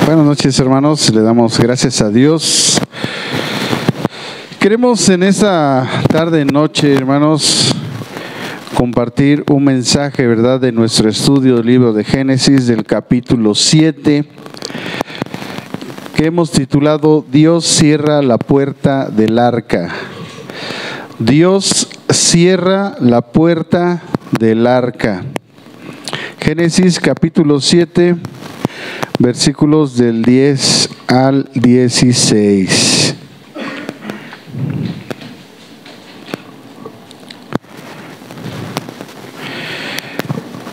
Buenas noches, hermanos. Le damos gracias a Dios. Queremos en esta tarde, noche, hermanos, compartir un mensaje, ¿verdad?, de nuestro estudio del libro de Génesis, del capítulo 7, que hemos titulado Dios cierra la puerta del arca. Dios cierra la puerta del arca. Génesis capítulo 7, versículos del 10 al 16.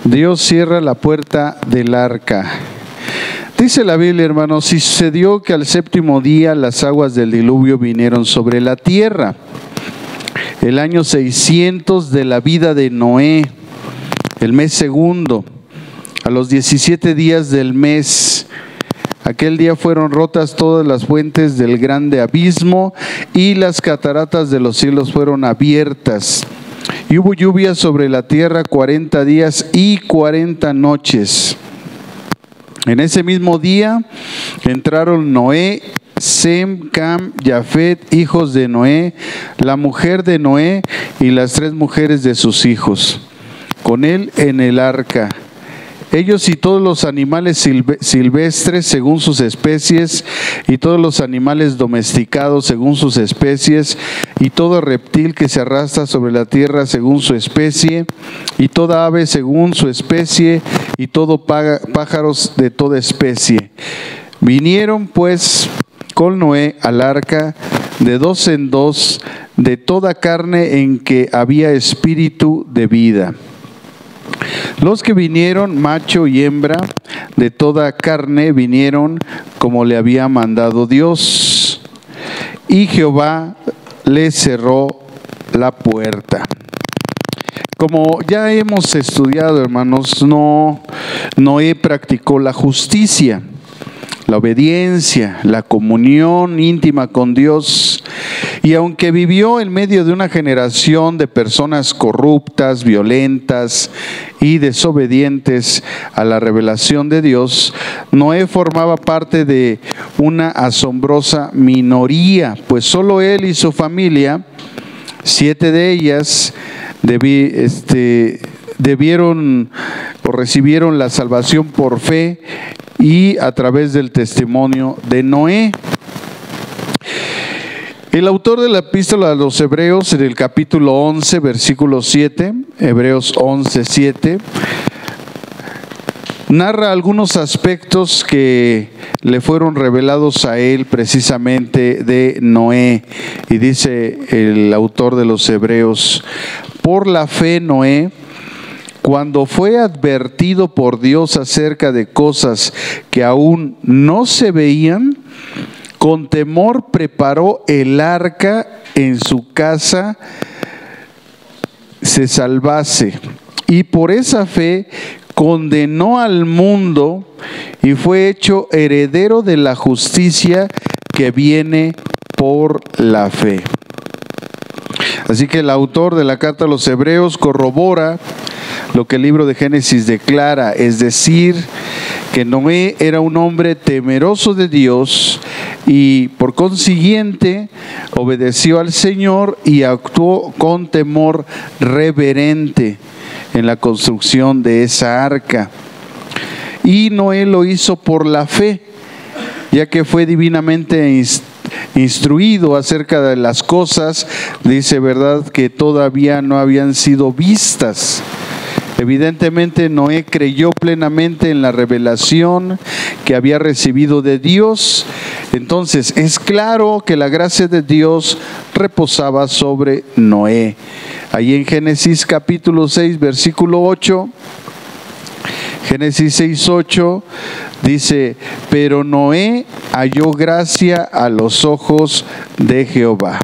Dios cierra la puerta del arca. Dice la Biblia, hermanos, y sucedió que al séptimo día las aguas del diluvio vinieron sobre la tierra. El año 600 de la vida de Noé, el mes segundo, a los 17 días del mes, aquel día fueron rotas todas las fuentes del grande abismo y las cataratas de los cielos fueron abiertas. Y hubo lluvia sobre la tierra 40 días y 40 noches. En ese mismo día entraron Noé, Sem, Cam, Jafet, hijos de Noé, la mujer de Noé y las 3 mujeres de sus hijos, con él en el arca. Ellos y todos los animales silvestres según sus especies, y todos los animales domesticados según sus especies, y todo reptil que se arrastra sobre la tierra según su especie, y toda ave según su especie, y todo pájaros de toda especie. Vinieron pues con Noé al arca de 2 en 2, de toda carne en que había espíritu de vida. Los que vinieron, macho y hembra, de toda carne, vinieron como le había mandado Dios. Y Jehová le cerró la puerta. Como ya hemos estudiado, hermanos, Noé practicó la justicia, la obediencia, la comunión íntima con Dios. Y aunque vivió en medio de una generación de personas corruptas, violentas y desobedientes a la revelación de Dios, Noé formaba parte de una asombrosa minoría, pues solo él y su familia, 7 de ellas, debieron o recibieron la salvación por fe y a través del testimonio de Noé. El autor de la epístola a los Hebreos, en el capítulo 11, versículo 7, Hebreos 11, 7, narra algunos aspectos que le fueron revelados a él precisamente de Noé. Y dice el autor de los Hebreos: por la fe Noé, cuando fue advertido por Dios acerca de cosas que aún no se veían, con temor preparó el arca en su casa, se salvase, y por esa fe condenó al mundo y fue hecho heredero de la justicia que viene por la fe. Así que el autor de la carta a los Hebreos corrobora lo que el libro de Génesis declara, es decir, que Noé era un hombre temeroso de Dios y por consiguiente obedeció al Señor y actuó con temor reverente en la construcción de esa arca. Y Noé lo hizo por la fe, ya que fue divinamente instruido acerca de las cosas, dice, ¿verdad?, que todavía no habían sido vistas. Evidentemente Noé creyó plenamente en la revelación que había recibido de Dios. Entonces es claro que la gracia de Dios reposaba sobre Noé. Ahí en Génesis capítulo 6, versículo 8, Génesis 6, 8, dice: pero Noé halló gracia a los ojos de Jehová.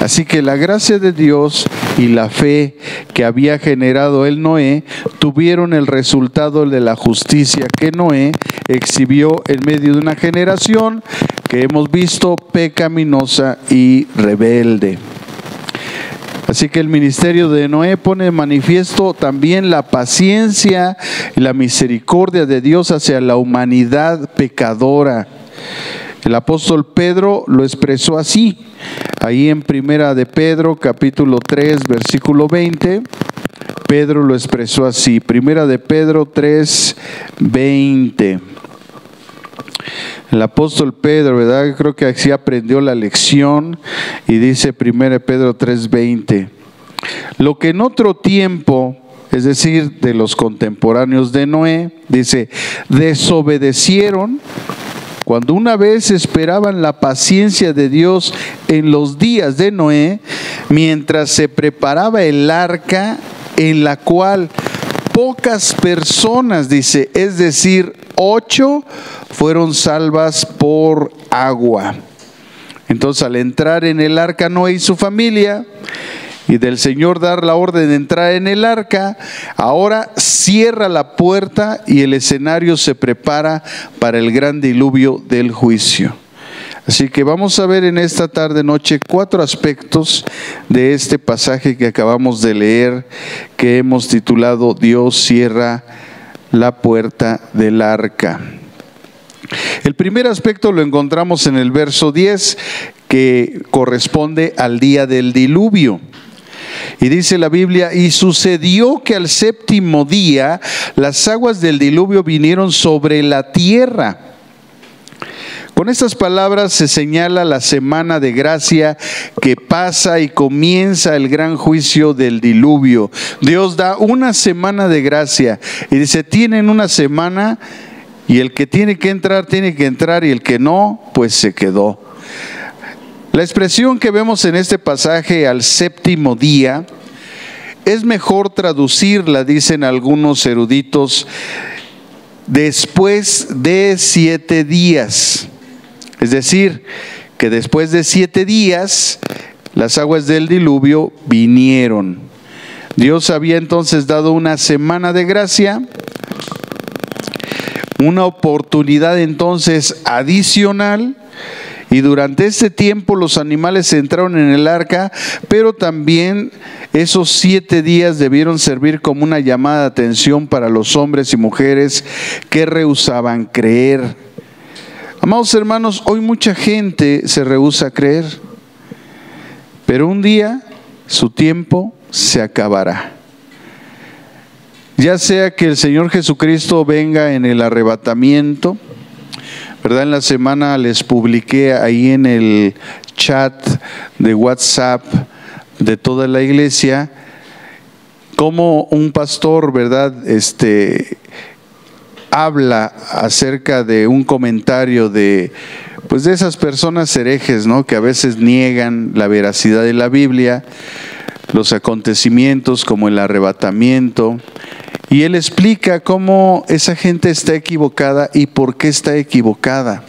Así que la gracia de Dios y la fe que había generado el Noé tuvieron el resultado de la justicia que Noé exhibió en medio de una generación que hemos visto pecaminosa y rebelde. Así que el ministerio de Noé pone de manifiesto también la paciencia y la misericordia de Dios hacia la humanidad pecadora. El apóstol Pedro lo expresó así, ahí en Primera de Pedro, capítulo 3, versículo 20, Pedro lo expresó así, Primera de Pedro 3, 20. El apóstol Pedro, ¿verdad? Creo que así aprendió la lección y dice 1 Pedro 3:20. Lo que en otro tiempo, es decir, de los contemporáneos de Noé, dice, desobedecieron cuando una vez esperaban la paciencia de Dios en los días de Noé, mientras se preparaba el arca en la cual pocas personas, dice, es decir, 8 fueron salvas por agua. Entonces, al entrar en el arca Noé y su familia, y del Señor dar la orden de entrar en el arca, ahora cierra la puerta y el escenario se prepara para el gran diluvio del juicio. Así que vamos a ver en esta tarde noche 4 aspectos de este pasaje que acabamos de leer, que hemos titulado Dios cierra la puerta del arca. El primer aspecto lo encontramos en el verso 10, que corresponde al día del diluvio. Y dice la Biblia, y sucedió que al séptimo día las aguas del diluvio vinieron sobre la tierra. Con estas palabras se señala la semana de gracia que pasa y comienza el gran juicio del diluvio. Dios da una semana de gracia y dice, tienen una semana y el que tiene que entrar y el que no, pues se quedó. La expresión que vemos en este pasaje, al séptimo día, es mejor traducirla, dicen algunos eruditos, después de 7 días. Es decir, que después de 7 días, las aguas del diluvio vinieron. Dios había entonces dado una semana de gracia, una oportunidad entonces adicional. Y durante este tiempo los animales entraron en el arca, pero también esos 7 días debieron servir como una llamada de atención para los hombres y mujeres que rehusaban creer. Amados hermanos, hoy mucha gente se rehúsa a creer, pero un día su tiempo se acabará. Ya sea que el Señor Jesucristo venga en el arrebatamiento, ¿verdad? En la semana les publiqué ahí en el chat de WhatsApp de toda la iglesia cómo un pastor, ¿verdad? Habla acerca de un comentario de esas personas herejes, ¿no? Que a veces niegan la veracidad de la Biblia, los acontecimientos como el arrebatamiento. Y él explica cómo esa gente está equivocada y por qué está equivocada.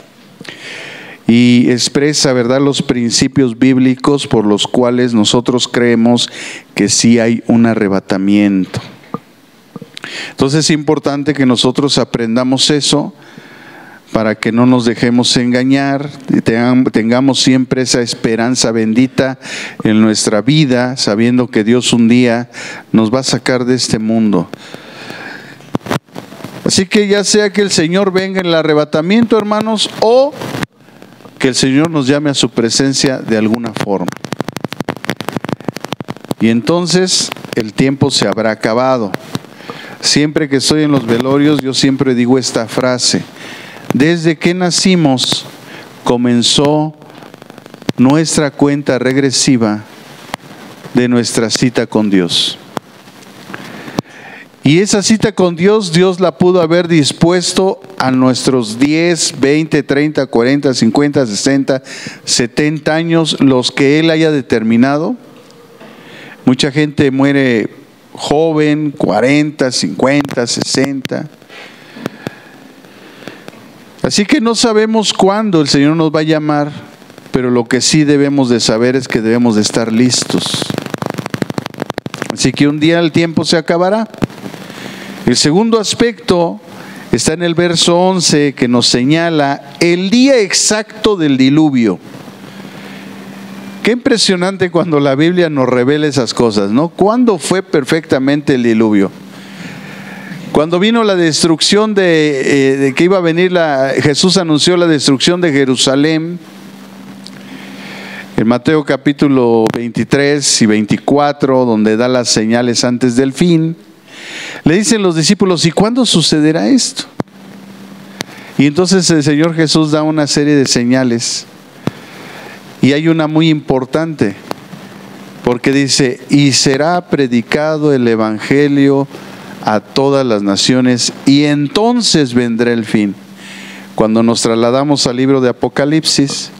Y expresa, ¿verdad?, los principios bíblicos por los cuales nosotros creemos que sí hay un arrebatamiento. Entonces es importante que nosotros aprendamos eso para que no nos dejemos engañar y tengamos siempre esa esperanza bendita en nuestra vida, sabiendo que Dios un día nos va a sacar de este mundo. Así que ya sea que el Señor venga en el arrebatamiento, hermanos, o que el Señor nos llame a su presencia de alguna forma. Y entonces el tiempo se habrá acabado. Siempre que estoy en los velorios, yo siempre digo esta frase: desde que nacimos comenzó nuestra cuenta regresiva de nuestra cita con Dios. Y esa cita con Dios, Dios la pudo haber dispuesto a nuestros 10, 20, 30, 40, 50, 60, 70 años, los que Él haya determinado. Mucha gente muere joven, 40, 50, 60. Así que no sabemos cuándo el Señor nos va a llamar, pero lo que sí debemos de saber es que debemos de estar listos. Así que un día el tiempo se acabará. El segundo aspecto está en el verso 11, que nos señala el día exacto del diluvio. Qué impresionante cuando la Biblia nos revela esas cosas, ¿no? ¿Cuándo fue perfectamente el diluvio? Cuando vino la destrucción de que iba a venir, Jesús anunció la destrucción de Jerusalén. En Mateo capítulo 23 y 24, donde da las señales antes del fin, le dicen los discípulos: ¿y cuándo sucederá esto? Y entonces el Señor Jesús da una serie de señales. Y hay una muy importante, porque dice: y será predicado el evangelio a todas las naciones, y entonces vendrá el fin. Cuando nos trasladamos al libro de Apocalipsis,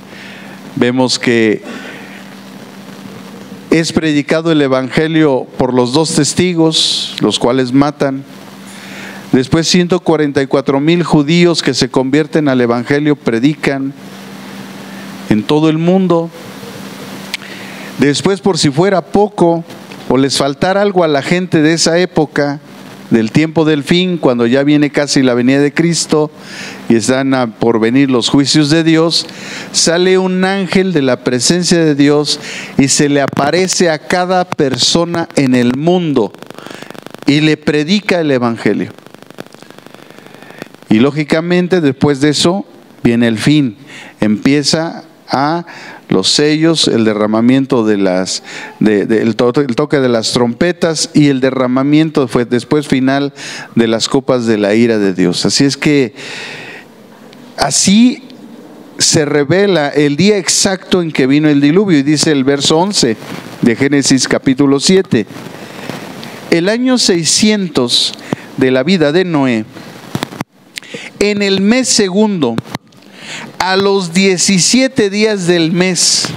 vemos que es predicado el evangelio por los 2 testigos, los cuales matan. Después 144,000 judíos que se convierten al evangelio predican en todo el mundo. Después, por si fuera poco o les faltara algo a la gente de esa época, del tiempo del fin, cuando ya viene casi la venida de Cristo y están por venir los juicios de Dios, sale un ángel de la presencia de Dios y se le aparece a cada persona en el mundo y le predica el evangelio. Y lógicamente después de eso viene el fin, empieza a los sellos, el derramamiento de el toque de las trompetas y el derramamiento fue después final de las copas de la ira de Dios. Así es que así se revela el día exacto en que vino el diluvio, y dice el verso 11 de Génesis capítulo 7: el año 600 de la vida de Noé, en el mes segundo, a los 17 días del mes,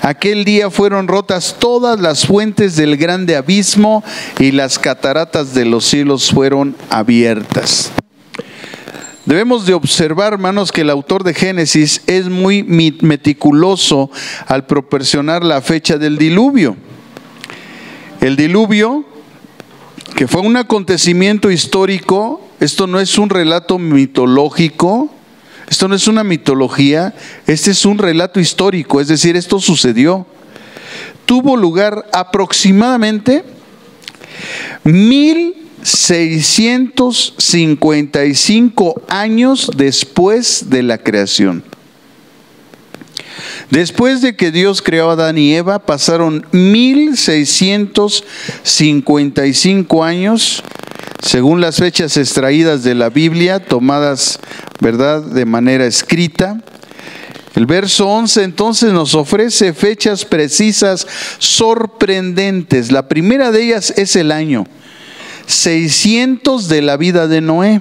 aquel día fueron rotas todas las fuentes del grande abismo y las cataratas de los cielos fueron abiertas. Debemos de observar, hermanos, que el autor de Génesis es muy meticuloso al proporcionar la fecha del diluvio. El diluvio, que fue un acontecimiento histórico, esto no es un relato mitológico. Esto no es una mitología, este es un relato histórico, es decir, esto sucedió. Tuvo lugar aproximadamente 1655 años después de la creación. Después de que Dios creó a Adán y Eva, pasaron 1655 años, según las fechas extraídas de la Biblia, tomadas, ¿verdad?, de manera escrita. El verso 11 entonces nos ofrece fechas precisas, sorprendentes. La primera de ellas es el año 600 de la vida de Noé.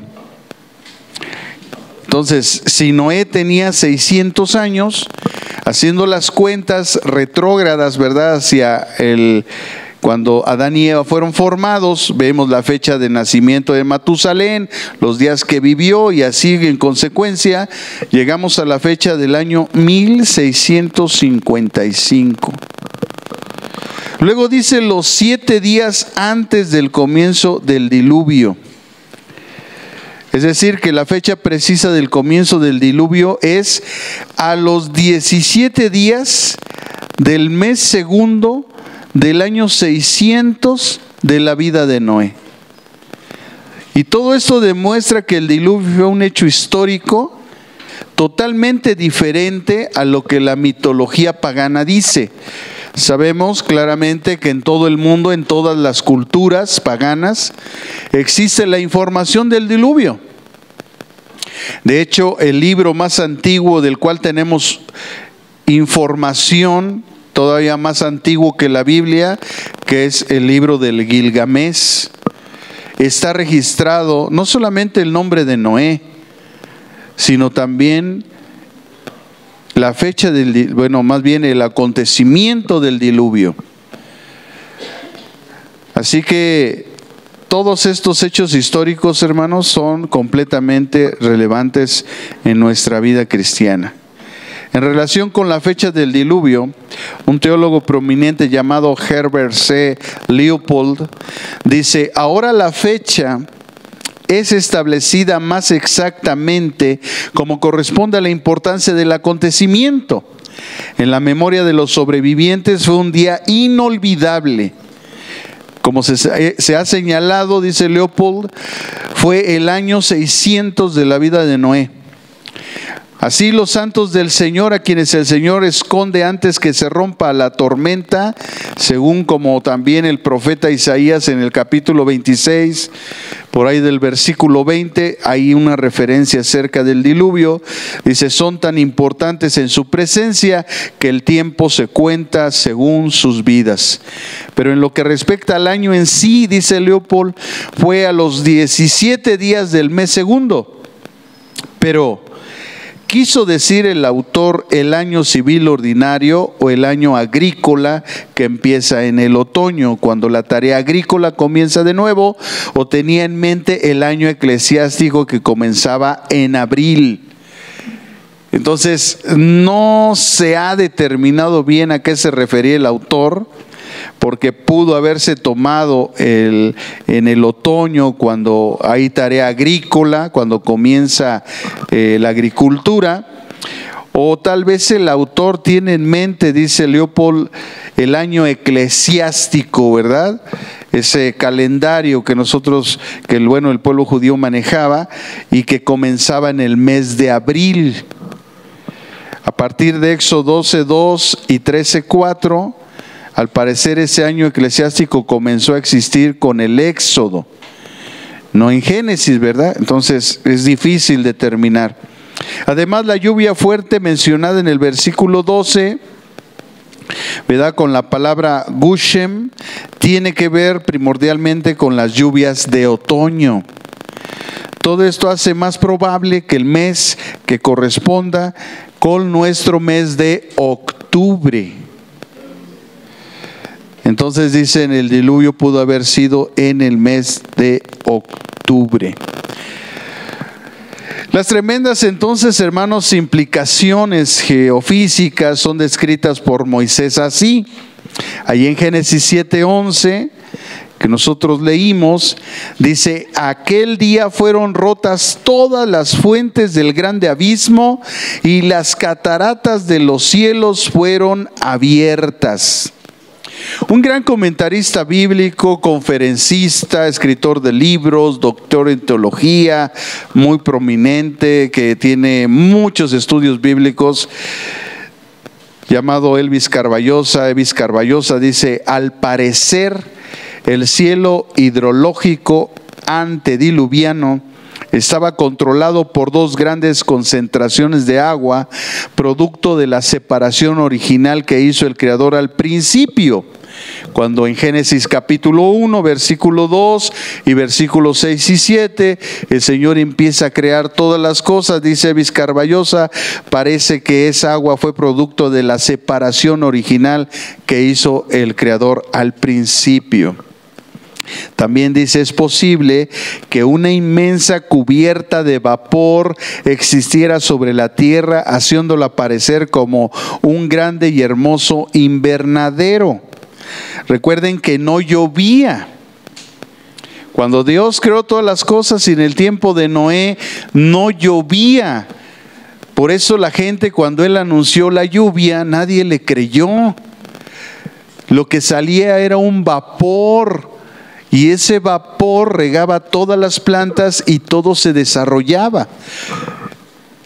Entonces, si Noé tenía 600 años, haciendo las cuentas retrógradas, ¿verdad?, hacia cuando Adán y Eva fueron formados, vemos la fecha de nacimiento de Matusalén, los días que vivió, y así en consecuencia llegamos a la fecha del año 1655. Luego dice los 7 días antes del comienzo del diluvio. Es decir, que la fecha precisa del comienzo del diluvio es a los 17 días del mes segundo del año 600 de la vida de Noé. Y todo esto demuestra que el diluvio fue un hecho histórico totalmente diferente a lo que la mitología pagana dice. Sabemos claramente que en todo el mundo, en todas las culturas paganas, existe la información del diluvio. De hecho, el libro más antiguo del cual tenemos información, todavía más antiguo que la Biblia, que es el libro del Gilgamesh, está registrado no solamente el nombre de Noé, sino también la fecha más bien el acontecimiento del diluvio. Así que todos estos hechos históricos, hermanos, son completamente relevantes en nuestra vida cristiana. En relación con la fecha del diluvio, un teólogo prominente llamado Herbert C. Leopold dice: ahora la fecha es establecida más exactamente como corresponde a la importancia del acontecimiento. En la memoria de los sobrevivientes fue un día inolvidable. Como se ha señalado, dice Leopold, fue el año 600 de la vida de Noé. Así los santos del Señor, a quienes el Señor esconde antes que se rompa la tormenta, según como también el profeta Isaías en el capítulo 26, por ahí del versículo 20, hay una referencia acerca del diluvio. Dice, son tan importantes en su presencia que el tiempo se cuenta según sus vidas. Pero en lo que respecta al año en sí, dice Leopold, fue a los 17 días del mes segundo. Pero quiso decir el autor el año civil ordinario o el año agrícola que empieza en el otoño, cuando la tarea agrícola comienza de nuevo, o tenía en mente el año eclesiástico que comenzaba en abril. Entonces, no se ha determinado bien a qué se refería el autor, porque pudo haberse tomado en el otoño, cuando hay tarea agrícola, cuando comienza la agricultura, o tal vez el autor tiene en mente, dice Leopold, el año eclesiástico, ¿verdad? Ese calendario que el pueblo judío manejaba y que comenzaba en el mes de abril. A partir de Éxodo 12:2 y 13:4, al parecer ese año eclesiástico comenzó a existir con el Éxodo, no en Génesis, ¿verdad? Entonces es difícil determinar. Además, la lluvia fuerte mencionada en el versículo 12, ¿verdad?, con la palabra Gushem, tiene que ver primordialmente con las lluvias de otoño. Todo esto hace más probable que el mes que corresponda con nuestro mes de octubre. Entonces dicen, el diluvio pudo haber sido en el mes de octubre. Las tremendas, entonces, hermanos, implicaciones geofísicas son descritas por Moisés así. Ahí en Génesis 7:11, que nosotros leímos, dice, aquel día fueron rotas todas las fuentes del grande abismo y las cataratas de los cielos fueron abiertas. Un gran comentarista bíblico, conferencista, escritor de libros, doctor en teología, muy prominente, que tiene muchos estudios bíblicos, llamado Elvis Carballosa, dice, al parecer el cielo hidrológico antediluviano estaba controlado por dos grandes concentraciones de agua, producto de la separación original que hizo el Creador al principio. Cuando en Génesis capítulo 1, versículo 2 y versículos 6 y 7, el Señor empieza a crear todas las cosas, dice Vizcarballosa, parece que esa agua fue producto de la separación original que hizo el Creador al principio. También dice, es posible que una inmensa cubierta de vapor existiera sobre la tierra, haciéndola parecer como un grande y hermoso invernadero. Recuerden que no llovía. Cuando Dios creó todas las cosas, y en el tiempo de Noé no llovía. Por eso la gente, cuando él anunció la lluvia, nadie le creyó. Lo que salía era un vapor, y ese vapor regaba todas las plantas y todo se desarrollaba.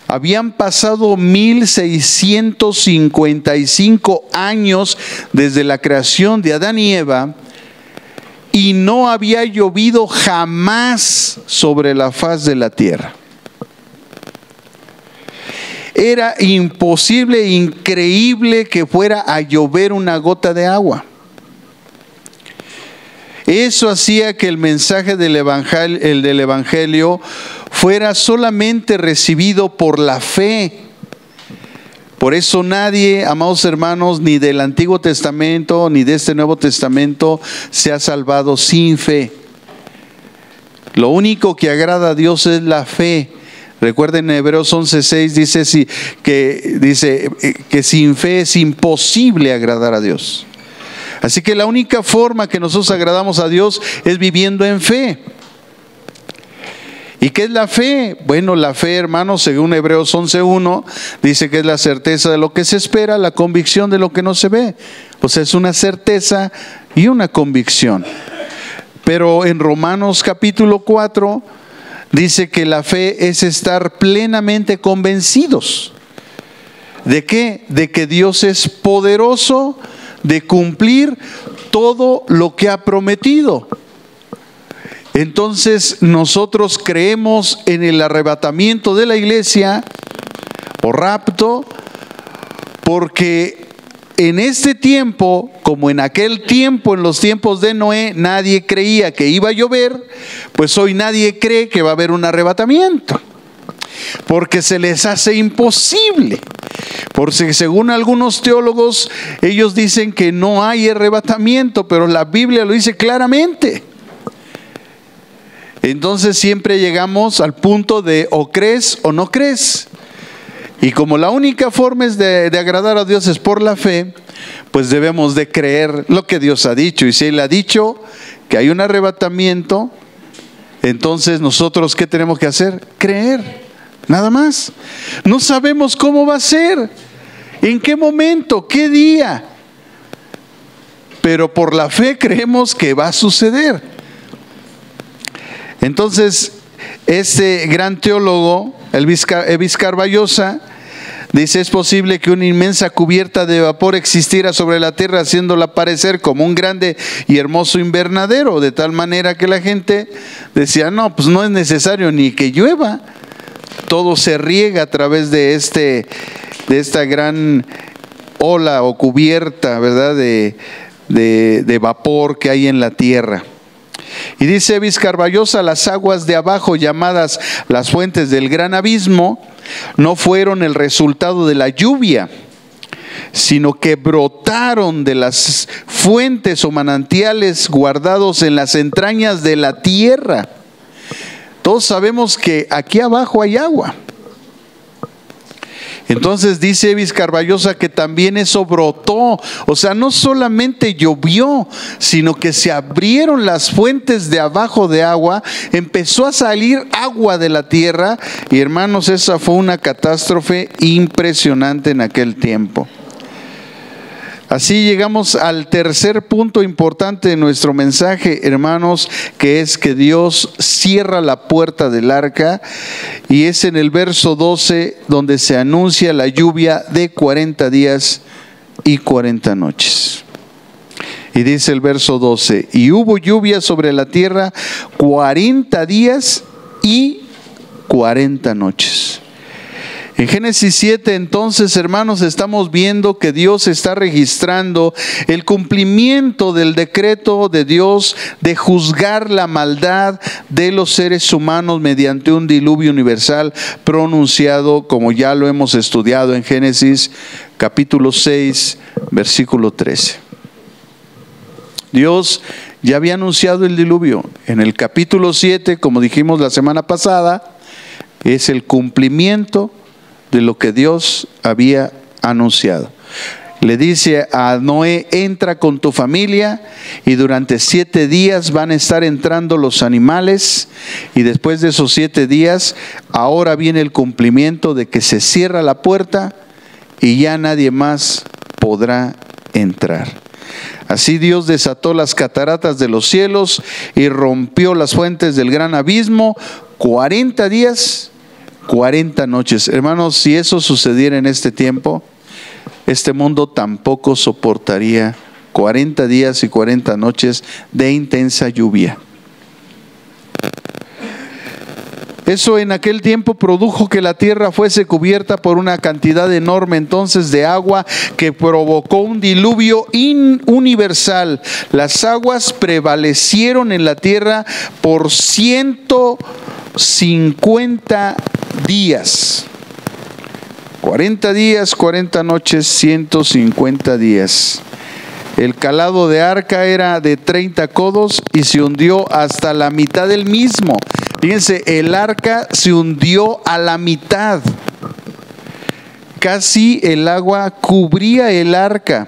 Habían pasado 1655 años desde la creación de Adán y Eva, y no había llovido jamás sobre la faz de la tierra. Era imposible, increíble que fuera a llover una gota de agua. Eso hacía que el mensaje del Evangelio fuera solamente recibido por la fe. Por eso nadie, amados hermanos, ni del Antiguo Testamento ni de este Nuevo Testamento se ha salvado sin fe. Lo único que agrada a Dios es la fe. Recuerden, en Hebreos 11:6 dice que sin fe es imposible agradar a Dios. Así que la única forma que nosotros agradamos a Dios es viviendo en fe. ¿Y qué es la fe? Bueno, la fe, hermanos, según Hebreos 11:1, dice que es la certeza de lo que se espera, la convicción de lo que no se ve. O sea, es una certeza y una convicción. Pero en Romanos capítulo 4 dice que la fe es estar plenamente convencidos. ¿De qué? De que Dios es poderoso de cumplir todo lo que ha prometido. Entonces nosotros creemos en el arrebatamiento de la iglesia o rapto, porque en este tiempo, como en aquel tiempo, en los tiempos de Noé, nadie creía que iba a llover, pues hoy nadie cree que va a haber un arrebatamiento, porque se les hace imposible. Porque según algunos teólogos, ellos dicen que no hay arrebatamiento, pero la Biblia lo dice claramente. Entonces siempre llegamos al punto de o crees o no crees. Y como la única forma es de agradar a Dios es por la fe, pues debemos de creer lo que Dios ha dicho. Y si Él ha dicho que hay un arrebatamiento, entonces nosotros ¿qué tenemos que hacer? Creer, nada más. No sabemos cómo va a ser, en qué momento, qué día, pero por la fe creemos que va a suceder. Entonces, este gran teólogo, Vizcarra Vallosa, dice: es posible que una inmensa cubierta de vapor existiera sobre la tierra, haciéndola parecer como un grande y hermoso invernadero, de tal manera que la gente decía: no, pues no es necesario ni que llueva, todo se riega a través de esta gran ola o cubierta, ¿verdad?, de vapor que hay en la tierra. Y dice Vizcarra Vallosa: las aguas de abajo, llamadas las fuentes del gran abismo, no fueron el resultado de la lluvia, sino que brotaron de las fuentes o manantiales guardados en las entrañas de la tierra. Todos sabemos que aquí abajo hay agua. Entonces dice Vizcarra Vallosa que también eso brotó, o sea, no solamente llovió, sino que se abrieron las fuentes de abajo de agua, empezó a salir agua de la tierra, y hermanos, esa fue una catástrofe impresionante en aquel tiempo. Así llegamos al tercer punto importante de nuestro mensaje, hermanos, que es que Dios cierra la puerta del arca, y es en el verso 12 donde se anuncia la lluvia de 40 días y 40 noches. Y dice el verso 12: y hubo lluvia sobre la tierra 40 días y 40 noches. En Génesis 7, entonces, hermanos, estamos viendo que Dios está registrando el cumplimiento del decreto de Dios de juzgar la maldad de los seres humanos mediante un diluvio universal pronunciado, como ya lo hemos estudiado en Génesis capítulo 6, versículo 13. Dios ya había anunciado el diluvio. En el capítulo 7, como dijimos la semana pasada, es el cumplimiento de lo que Dios había anunciado. Le dice a Noé: entra con tu familia, y durante 7 días van a estar entrando los animales, y después de esos 7 días, ahora viene el cumplimiento de que se cierra la puerta y ya nadie más podrá entrar. Así Dios desató las cataratas de los cielos y rompió las fuentes del gran abismo. 40 días, 40 noches. Hermanos, si eso sucediera en este tiempo, este mundo tampoco soportaría 40 días y 40 noches de intensa lluvia. Eso en aquel tiempo produjo que la tierra fuese cubierta por una cantidad enorme entonces de agua, que provocó un diluvio universal. Las aguas prevalecieron en la tierra por 150 días. 40 días, 40 noches, 150 días. El calado de arca era de 30 codos y se hundió hasta la mitad del mismo. Fíjense, el arca se hundió a la mitad. Casi el agua cubría el arca.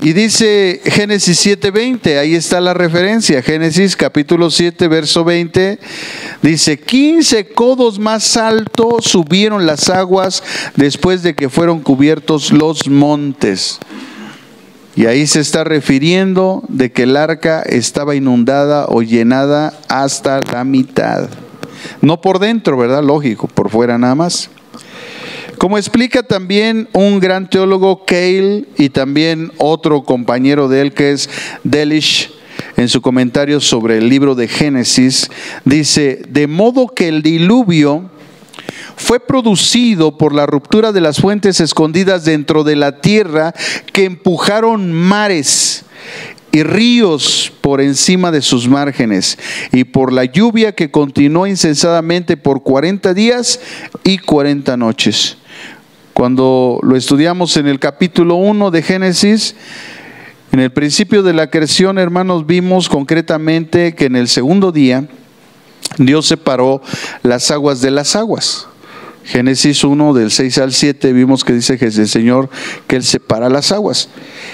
Y dice Génesis 7:20, ahí está la referencia, Génesis capítulo 7, verso 20, dice: 15 codos más alto subieron las aguas después de que fueron cubiertos los montes. Y ahí se está refiriendo de que el arca estaba inundada o llenada hasta la mitad. No por dentro, ¿verdad? Lógico, por fuera nada más. Como explica también un gran teólogo, Keil, y también otro compañero de él que es Delitzsch, en su comentario sobre el libro de Génesis, dice: de modo que el diluvio fue producido por la ruptura de las fuentes escondidas dentro de la tierra, que empujaron mares y ríos por encima de sus márgenes, y por la lluvia que continuó incesadamente por 40 días y 40 noches. Cuando lo estudiamos en el capítulo 1 de Génesis, en el principio de la creación, hermanos, vimos concretamente que en el segundo día Dios separó las aguas de las aguas. Génesis 1 del 6 al 7 vimos que dice que es el Señor que Él separa las aguas.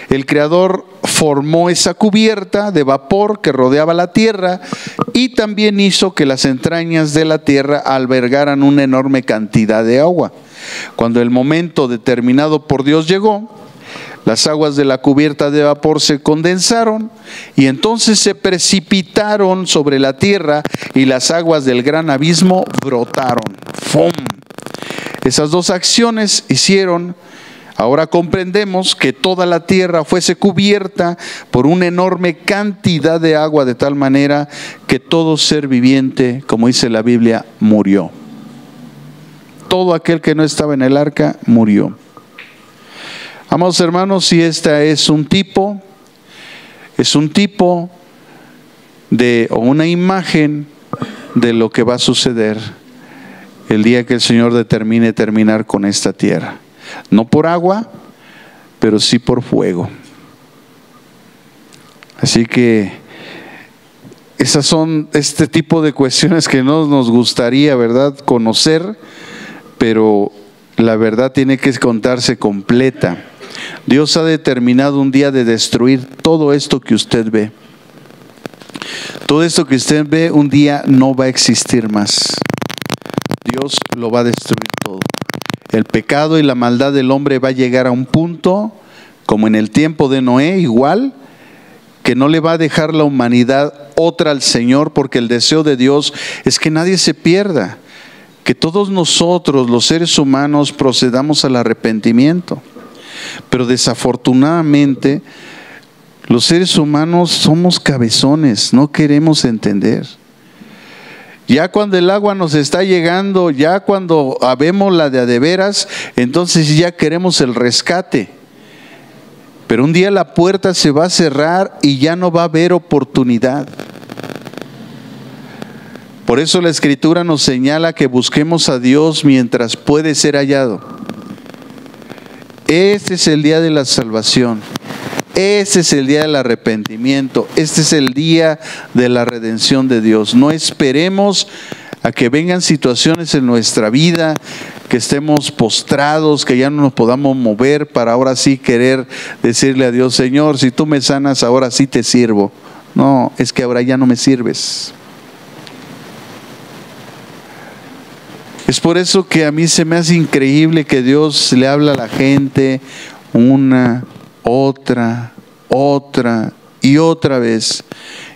El Creador formó esa cubierta de vapor que rodeaba la tierra, y también hizo que las entrañas de la tierra albergaran una enorme cantidad de agua. Cuando el momento determinado por Dios llegó, las aguas de la cubierta de vapor se condensaron y entonces se precipitaron sobre la tierra, y las aguas del gran abismo brotaron. ¡Fum! Esas dos acciones hicieron, ahora comprendemos, que toda la tierra fuese cubierta por una enorme cantidad de agua, de tal manera que todo ser viviente, como dice la Biblia, murió. Todo aquel que no estaba en el arca murió. Amados hermanos, si esta es un tipo de, o una imagen de lo que va a suceder el día que el Señor determine terminar con esta tierra. No por agua, pero sí por fuego. Así que esas son este tipo de cuestiones que no nos gustaría, ¿verdad?, conocer, pero la verdad tiene que contarse completa. Dios ha determinado un día de destruir todo esto que usted ve. Todo esto que usted ve un día no va a existir más. Dios lo va a destruir todo. El pecado y la maldad del hombre va a llegar a un punto, como en el tiempo de Noé, igual, que no le va a dejar la humanidad otra al Señor, porque el deseo de Dios es que nadie se pierda, que todos nosotros, los seres humanos, procedamos al arrepentimiento. Pero desafortunadamente, los seres humanos somos cabezones, no queremos entender. Ya cuando el agua nos está llegando, ya cuando habemos la de a de veras, entonces ya queremos el rescate. Pero un día la puerta se va a cerrar y ya no va a haber oportunidad. Por eso la Escritura nos señala que busquemos a Dios mientras puede ser hallado. Este es el día de la salvación. Este es el día del arrepentimiento. Este es el día de la redención de Dios. No esperemos a que vengan situaciones en nuestra vida, que estemos postrados, que ya no nos podamos mover, para ahora sí querer decirle a Dios: Señor, si tú me sanas, ahora sí te sirvo. No, es que ahora ya no me sirves. Es por eso que a mí se me hace increíble que Dios le habla a la gente una, otra y otra vez,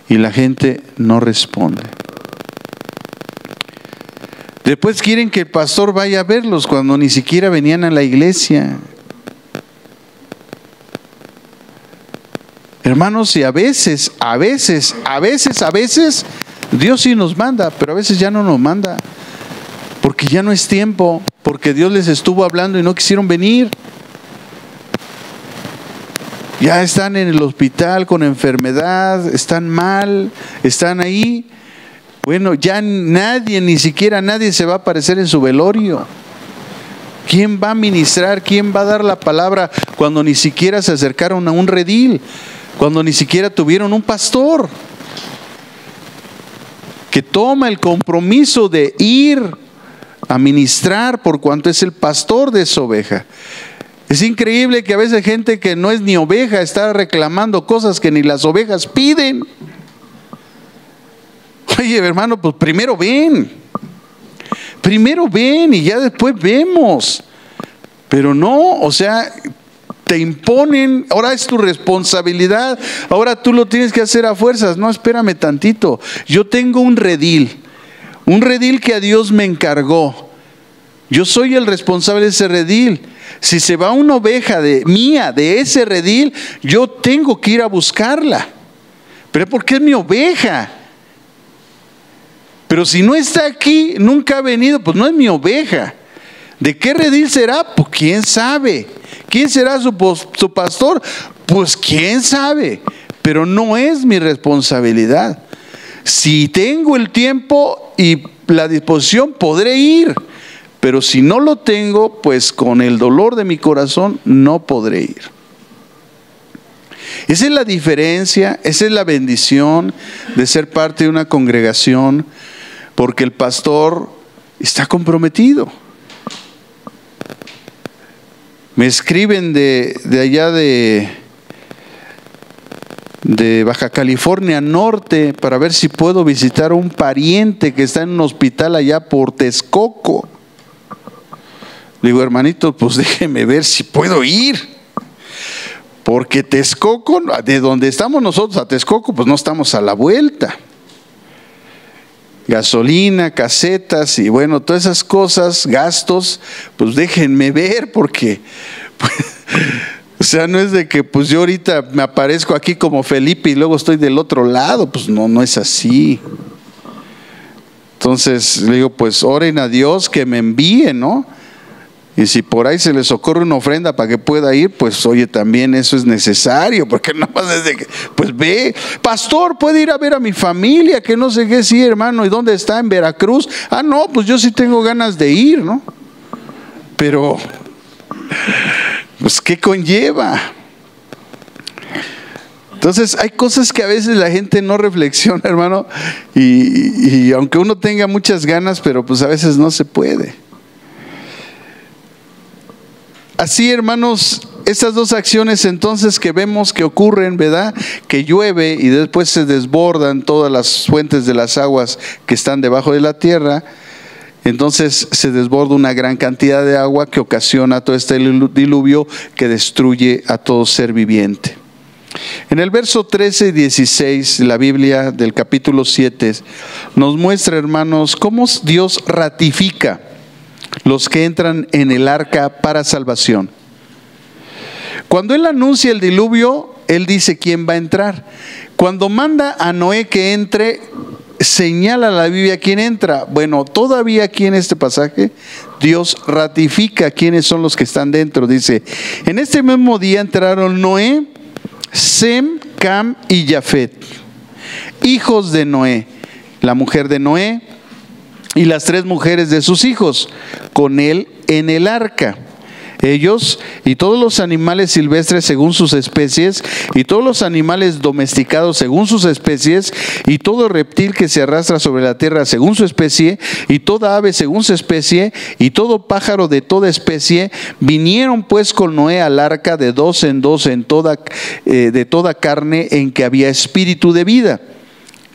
y la gente no responde. Después quieren que el pastor vaya a verlos cuando ni siquiera venían a la iglesia. Hermanos, y a veces Dios sí nos manda, pero a veces ya no nos manda, porque ya no es tiempo, porque Dios les estuvo hablando y no quisieron venir. Ya están en el hospital con enfermedad, están mal, están ahí. Bueno, ya ni siquiera nadie se va a aparecer en su velorio. ¿Quién va a ministrar? ¿Quién va a dar la palabra cuando ni siquiera se acercaron a un redil? Cuando ni siquiera tuvieron un pastor que toma el compromiso de ir a ministrar por cuanto es el pastor de esa oveja. Es increíble que a veces gente que no es ni oveja está reclamando cosas que ni las ovejas piden. Oye, hermano, pues primero ven y ya después vemos. Pero no, o sea, te imponen, ahora es tu responsabilidad, ahora tú lo tienes que hacer a fuerzas. No, espérame tantito, yo tengo un redil que a Dios me encargó. Yo soy el responsable de ese redil. Si se va una oveja mía de ese redil, yo tengo que ir a buscarla. Pero porque es mi oveja. Pero si no está aquí, nunca ha venido, pues no es mi oveja. ¿De qué redil será? Pues quién sabe. ¿Quién será su pastor? Pues quién sabe. Pero no es mi responsabilidad. Si tengo el tiempo y la disposición, podré ir. Pero si no lo tengo, pues con el dolor de mi corazón no podré ir. Esa es la diferencia, esa es la bendición de ser parte de una congregación, porque el pastor está comprometido. Me escriben de allá de Baja California Norte para ver si puedo visitar a un pariente que está en un hospital allá por Texcoco. Digo, hermanito, pues déjeme ver si puedo ir. Porque Texcoco, de donde estamos nosotros a Texcoco, pues no estamos a la vuelta. Gasolina, casetas y bueno, todas esas cosas, gastos, pues déjenme ver porque, pues, o sea, no es de que pues yo ahorita me aparezco aquí como Felipe y luego estoy del otro lado, pues no es así. Entonces le digo, pues oren a Dios que me envíe, ¿no? Y si por ahí se les ocurre una ofrenda para que pueda ir, pues oye, también eso es necesario, porque no más desde que, pues ve, pastor, puede ir a ver a mi familia, que no sé qué, sí, hermano, ¿y dónde está? En Veracruz. Ah, no, pues yo sí tengo ganas de ir, ¿no? Pero, pues, ¿qué conlleva? Entonces, hay cosas que a veces la gente no reflexiona, hermano, y aunque uno tenga muchas ganas, pero pues a veces no se puede. Así, hermanos, estas dos acciones entonces que vemos que ocurren, ¿verdad? Que llueve y después se desbordan todas las fuentes de las aguas que están debajo de la tierra. Entonces se desborda una gran cantidad de agua que ocasiona todo este diluvio que destruye a todo ser viviente. En el verso 13 y 16, la Biblia del capítulo 7 nos muestra, hermanos, cómo Dios ratifica los que entran en el arca para salvación. Cuando Él anuncia el diluvio, Él dice quién va a entrar. Cuando manda a Noé que entre, señala la Biblia quién entra. Bueno, todavía aquí en este pasaje, Dios ratifica quiénes son los que están dentro. Dice, en este mismo día entraron Noé, Sem, Cam y Jafet, hijos de Noé, la mujer de Noé, y las 3 mujeres de sus hijos, con él en el arca. Ellos y todos los animales silvestres según sus especies, y todos los animales domesticados según sus especies, y todo reptil que se arrastra sobre la tierra según su especie, y toda ave según su especie, y todo pájaro de toda especie, vinieron pues con Noé al arca de 2 en 2 de toda carne en que había espíritu de vida.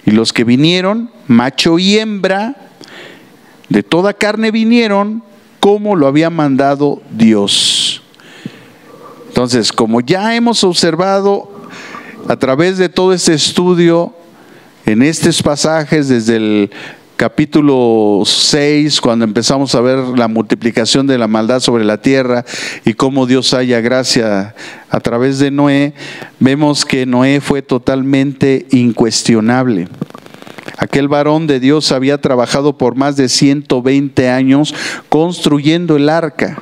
Y los que vinieron, macho y hembra, de toda carne vinieron, como lo había mandado Dios. Entonces, como ya hemos observado a través de todo este estudio, en estos pasajes, desde el capítulo 6, cuando empezamos a ver la multiplicación de la maldad sobre la tierra y cómo Dios halla gracia a través de Noé, vemos que Noé fue totalmente incuestionable. Aquel varón de Dios había trabajado por más de 120 años construyendo el arca.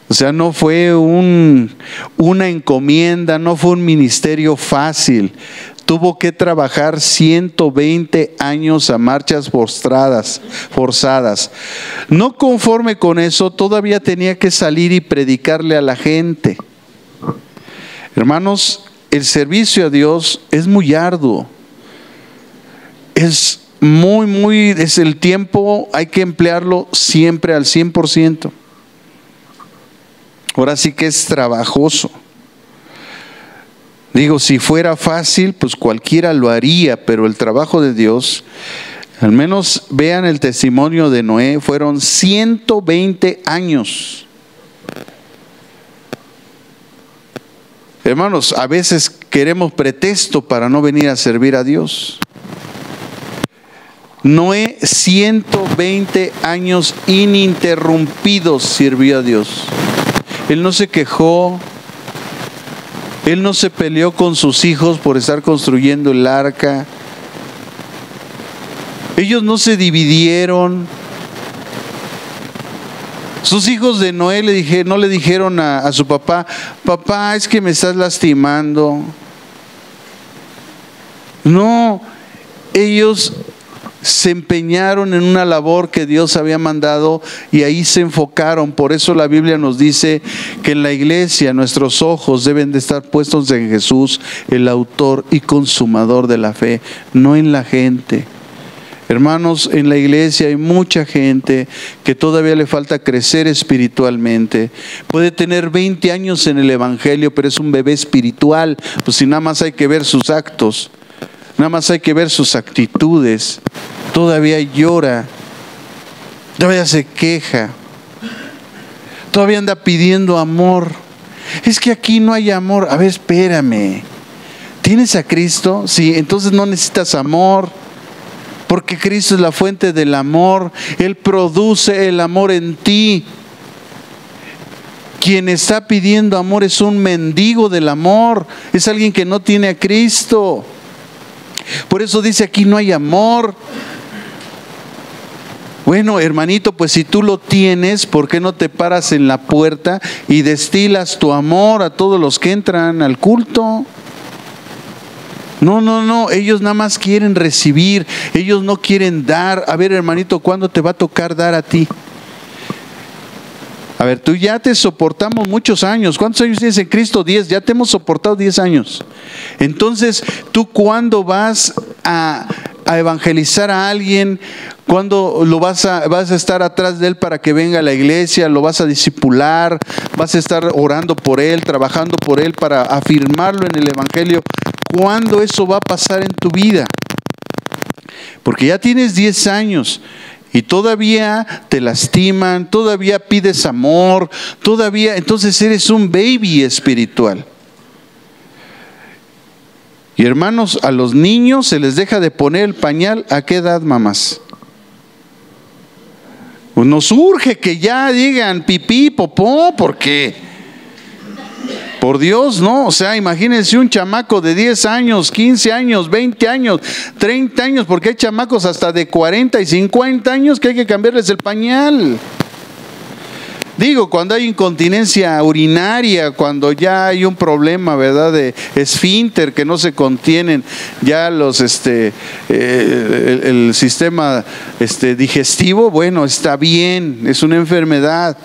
O sea, no fue una encomienda, no fue un ministerio fácil. Tuvo que trabajar 120 años a marchas forzadas. No conforme con eso, todavía tenía que salir y predicarle a la gente. Hermanos, el servicio a Dios es muy arduo. Es es el tiempo, hay que emplearlo siempre al 100%. Ahora sí que es trabajoso. Digo, si fuera fácil, pues cualquiera lo haría, pero el trabajo de Dios, al menos vean el testimonio de Noé, fueron 120 años. Hermanos, a veces queremos pretexto para no venir a servir a Dios. Noé 120 años ininterrumpidos sirvió a Dios. Él no se quejó, él no se peleó con sus hijos por estar construyendo el arca. Ellos no se dividieron. Sus hijos de Noé no le dijeron a su papá: papá, es que me estás lastimando. No, ellos se empeñaron en una labor que Dios había mandado y ahí se enfocaron. Por eso la Biblia nos dice que en la iglesia nuestros ojos deben de estar puestos en Jesús, el autor y consumador de la fe, no en la gente. Hermanos, en la iglesia hay mucha gente que todavía le falta crecer espiritualmente. Puede tener 20 años en el evangelio, pero es un bebé espiritual. Pues si nada más hay que ver sus actos, nada más hay que ver sus actitudes, todavía llora, todavía se queja, todavía anda pidiendo amor. Es que aquí no hay amor. A ver, espérame. ¿Tienes a Cristo? Sí, entonces no necesitas amor. Porque Cristo es la fuente del amor. Él produce el amor en ti. Quien está pidiendo amor es un mendigo del amor. Es alguien que no tiene a Cristo. Por eso dice aquí no hay amor. Bueno, hermanito, pues si tú lo tienes, ¿por qué no te paras en la puerta y destilas tu amor a todos los que entran al culto? No, ellos nada más quieren recibir, ellos no quieren dar. A ver, hermanito, ¿cuándo te va a tocar dar a ti? A ver, tú ya te soportamos muchos años. ¿Cuántos años tienes en Cristo? 10, ya te hemos soportado 10 años. Entonces, ¿tú cuándo vas a evangelizar a alguien? ¿Cuándo vas a estar atrás de él para que venga a la iglesia? ¿Lo vas a discipular? ¿Vas a estar orando por él, trabajando por él para afirmarlo en el evangelio? ¿Cuándo eso va a pasar en tu vida? Porque ya tienes 10 años y todavía te lastiman, todavía pides amor, todavía, entonces eres un baby espiritual. Y hermanos, a los niños se les deja de poner el pañal. ¿A qué edad, mamás? Pues nos urge que ya digan pipí, popó, porque por Dios, ¿no? O sea, imagínense un chamaco de 10 años, 15 años, 20 años, 30 años, porque hay chamacos hasta de 40 y 50 años que hay que cambiarles el pañal. Digo, cuando hay incontinencia urinaria, cuando ya hay un problema, ¿verdad?, de esfínter que no se contienen ya los el sistema digestivo, bueno, está bien, es una enfermedad.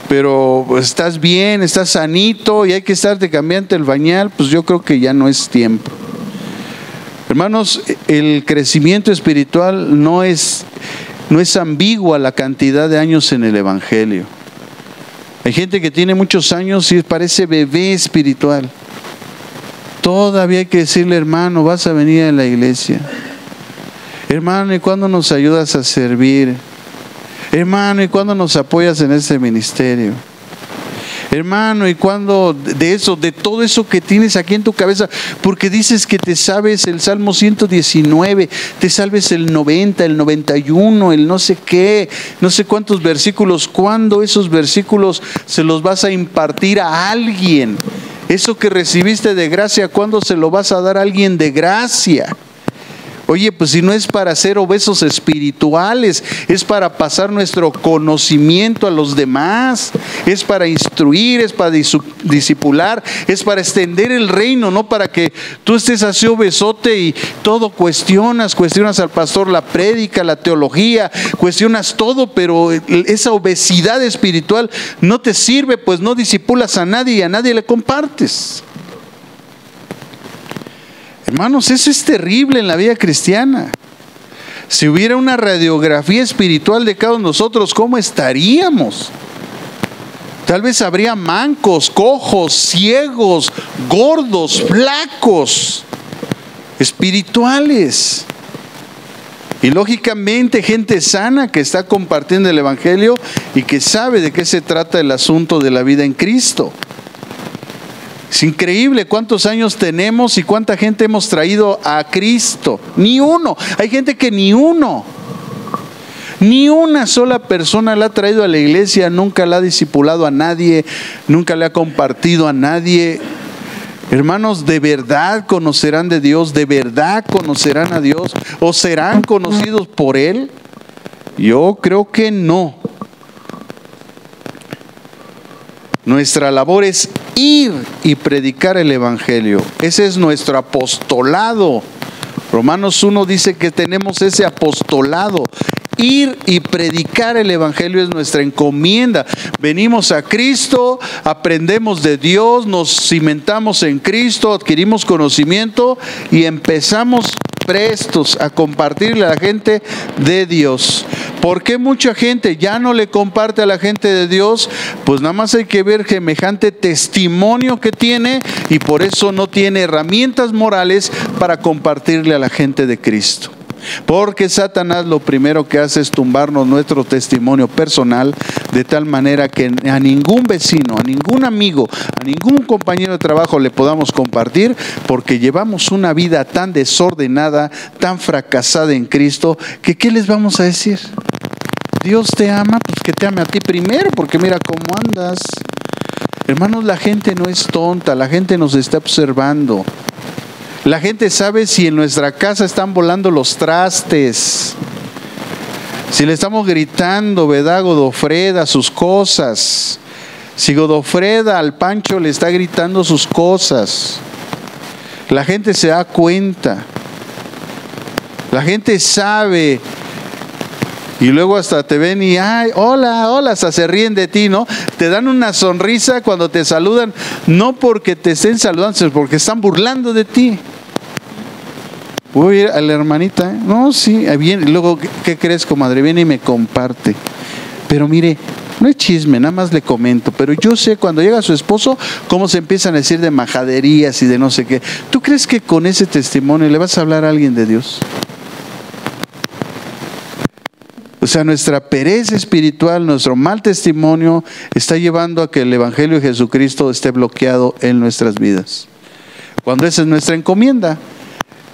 Pero estás bien, estás sanito y hay que estarte cambiando el pañal, pues yo creo que ya no es tiempo. Hermanos, el crecimiento espiritual no es ambigua la cantidad de años en el evangelio. Hay gente que tiene muchos años y parece bebé espiritual. Todavía hay que decirle: hermano, vas a venir a la iglesia. Hermano, ¿y cuándo nos ayudas a servir? Hermano, ¿y cuándo nos apoyas en este ministerio? Hermano, ¿y cuándo de todo eso que tienes aquí en tu cabeza? Porque dices que te sabes el Salmo 119, te sabes el 90, el 91, el no sé qué, no sé cuántos versículos. ¿Cuándo esos versículos se los vas a impartir a alguien? Eso que recibiste de gracia, ¿cuándo se lo vas a dar a alguien de gracia? Oye, pues si no es para ser obesos espirituales, es para pasar nuestro conocimiento a los demás, es para instruir, es para discipular, es para extender el reino, no para que tú estés así obesote y todo cuestionas al pastor, la prédica, la teología, cuestionas todo, pero esa obesidad espiritual no te sirve, pues no discipulas a nadie y a nadie le compartes. Hermanos, eso es terrible en la vida cristiana. Si hubiera una radiografía espiritual de cada uno de nosotros, ¿cómo estaríamos? Tal vez habría mancos, cojos, ciegos, gordos, flacos, espirituales. Y lógicamente gente sana que está compartiendo el Evangelio y que sabe de qué se trata el asunto de la vida en Cristo. Es increíble cuántos años tenemos y cuánta gente hemos traído a Cristo. Ni uno. Hay gente que ni una sola persona la ha traído a la iglesia, nunca la ha discipulado a nadie, nunca le ha compartido a nadie. Hermanos, ¿de verdad conocerán de Dios? ¿De verdad conocerán a Dios? ¿O serán conocidos por Él? Yo creo que no. Nuestra labor es ir y predicar el Evangelio. Ese es nuestro apostolado. Romanos 1 dice que tenemos ese apostolado. Ir y predicar el Evangelio es nuestra encomienda. Venimos a Cristo, aprendemos de Dios, nos cimentamos en Cristo, adquirimos conocimiento y empezamos prestos a compartirle a la gente de Dios. ¿Por qué mucha gente ya no le comparte a la gente de Dios? Pues nada más hay que ver semejante testimonio que tiene y por eso no tiene herramientas morales para compartirle a la gente de Cristo. Porque Satanás lo primero que hace es tumbarnos nuestro testimonio personal de tal manera que a ningún vecino, a ningún amigo, a ningún compañero de trabajo le podamos compartir, porque llevamos una vida tan desordenada, tan fracasada en Cristo, que ¿qué les vamos a decir? Dios te ama, pues que te ame a ti primero, porque mira cómo andas. Hermanos, la gente no es tonta, la gente nos está observando. La gente sabe si en nuestra casa están volando los trastes, si le estamos gritando, ¿verdad? Godofreda, sus cosas. Si Godofreda al Pancho le está gritando sus cosas, la gente se da cuenta. La gente sabe. Y luego hasta te ven y, ay, hola, hola, hasta se ríen de ti, ¿no? Te dan una sonrisa cuando te saludan, no porque te estén saludando, sino porque están burlando de ti. Voy a ir a la hermanita, ¿eh? No, sí, bien. Luego, ¿qué crees, comadre? Viene y me comparte. Pero mire, no es chisme, nada más le comento, pero yo sé cuando llega su esposo, cómo se empiezan a decir de majaderías y de no sé qué. ¿Tú crees que con ese testimonio le vas a hablar a alguien de Dios? O sea, nuestra pereza espiritual, nuestro mal testimonio está llevando a que el Evangelio de Jesucristo esté bloqueado en nuestras vidas. Cuando esa es nuestra encomienda.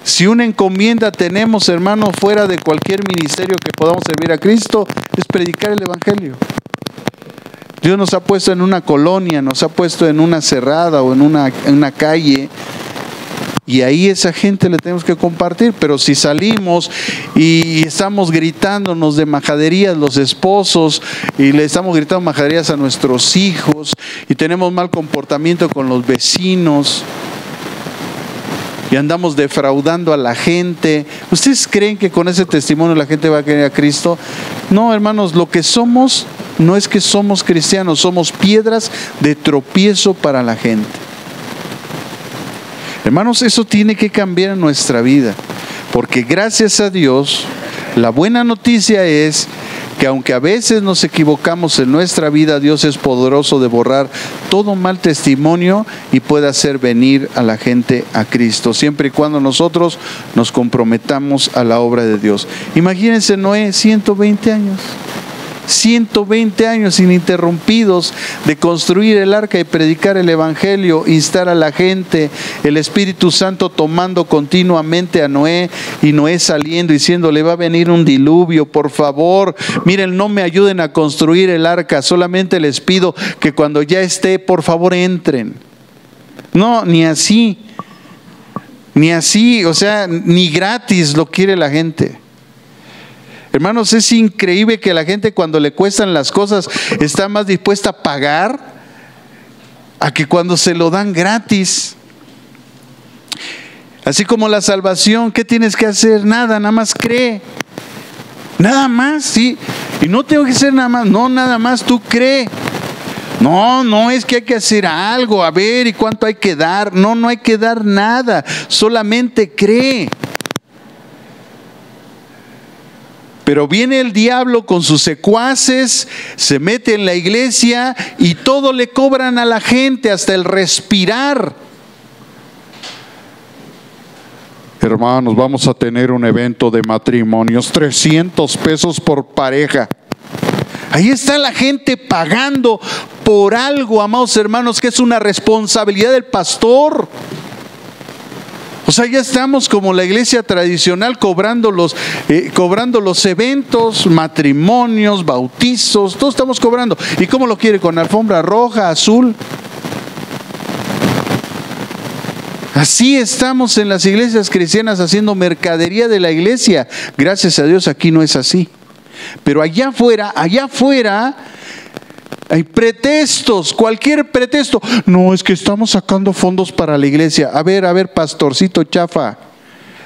Si una encomienda tenemos, hermano, fuera de cualquier ministerio que podamos servir a Cristo, es predicar el Evangelio. Dios nos ha puesto en una colonia, nos ha puesto en una cerrada o en una calle, y ahí esa gente le tenemos que compartir. Pero si salimos y estamos gritándonos de majaderías los esposos y le estamos gritando majaderías a nuestros hijos y tenemos mal comportamiento con los vecinos y andamos defraudando a la gente, ¿ustedes creen que con ese testimonio la gente va a querer a Cristo? No, hermanos, lo que somos no es que somos cristianos, somos piedras de tropiezo para la gente. Hermanos, eso tiene que cambiar en nuestra vida, porque gracias a Dios, la buena noticia es que aunque a veces nos equivocamos en nuestra vida, Dios es poderoso de borrar todo mal testimonio y puede hacer venir a la gente a Cristo, siempre y cuando nosotros nos comprometamos a la obra de Dios. Imagínense Noé, 120 años. 120 años ininterrumpidos de construir el arca y predicar el Evangelio, instar a la gente, el Espíritu Santo tomando continuamente a Noé y Noé saliendo diciéndole, va a venir un diluvio, por favor, miren, no me ayuden a construir el arca, solamente les pido que cuando ya esté, por favor entren. No, ni así, o sea, ni gratis lo quiere la gente. Hermanos, es increíble que la gente cuando le cuestan las cosas está más dispuesta a pagar a que cuando se lo dan gratis. Así como la salvación, ¿qué tienes que hacer? Nada más cree. Nada más, sí. Y no tengo que hacer nada más, no, nada más tú cree. No es que hay que hacer algo, a ver, ¿y cuánto hay que dar? No hay que dar nada, solamente cree. Pero viene el diablo con sus secuaces, se mete en la iglesia y todo le cobran a la gente, hasta el respirar. Hermanos, vamos a tener un evento de matrimonios, 300 pesos por pareja. Ahí está la gente pagando por algo, amados hermanos, que es una responsabilidad del pastor. O sea, ya estamos como la iglesia tradicional cobrando los eventos, matrimonios, bautizos, todos estamos cobrando. ¿Y cómo lo quiere? ¿Con alfombra roja, azul? Así estamos en las iglesias cristianas haciendo mercadería de la iglesia. Gracias a Dios aquí no es así. Pero allá afuera hay pretextos, cualquier pretexto. No, es que estamos sacando fondos para la iglesia. A ver, pastorcito chafa.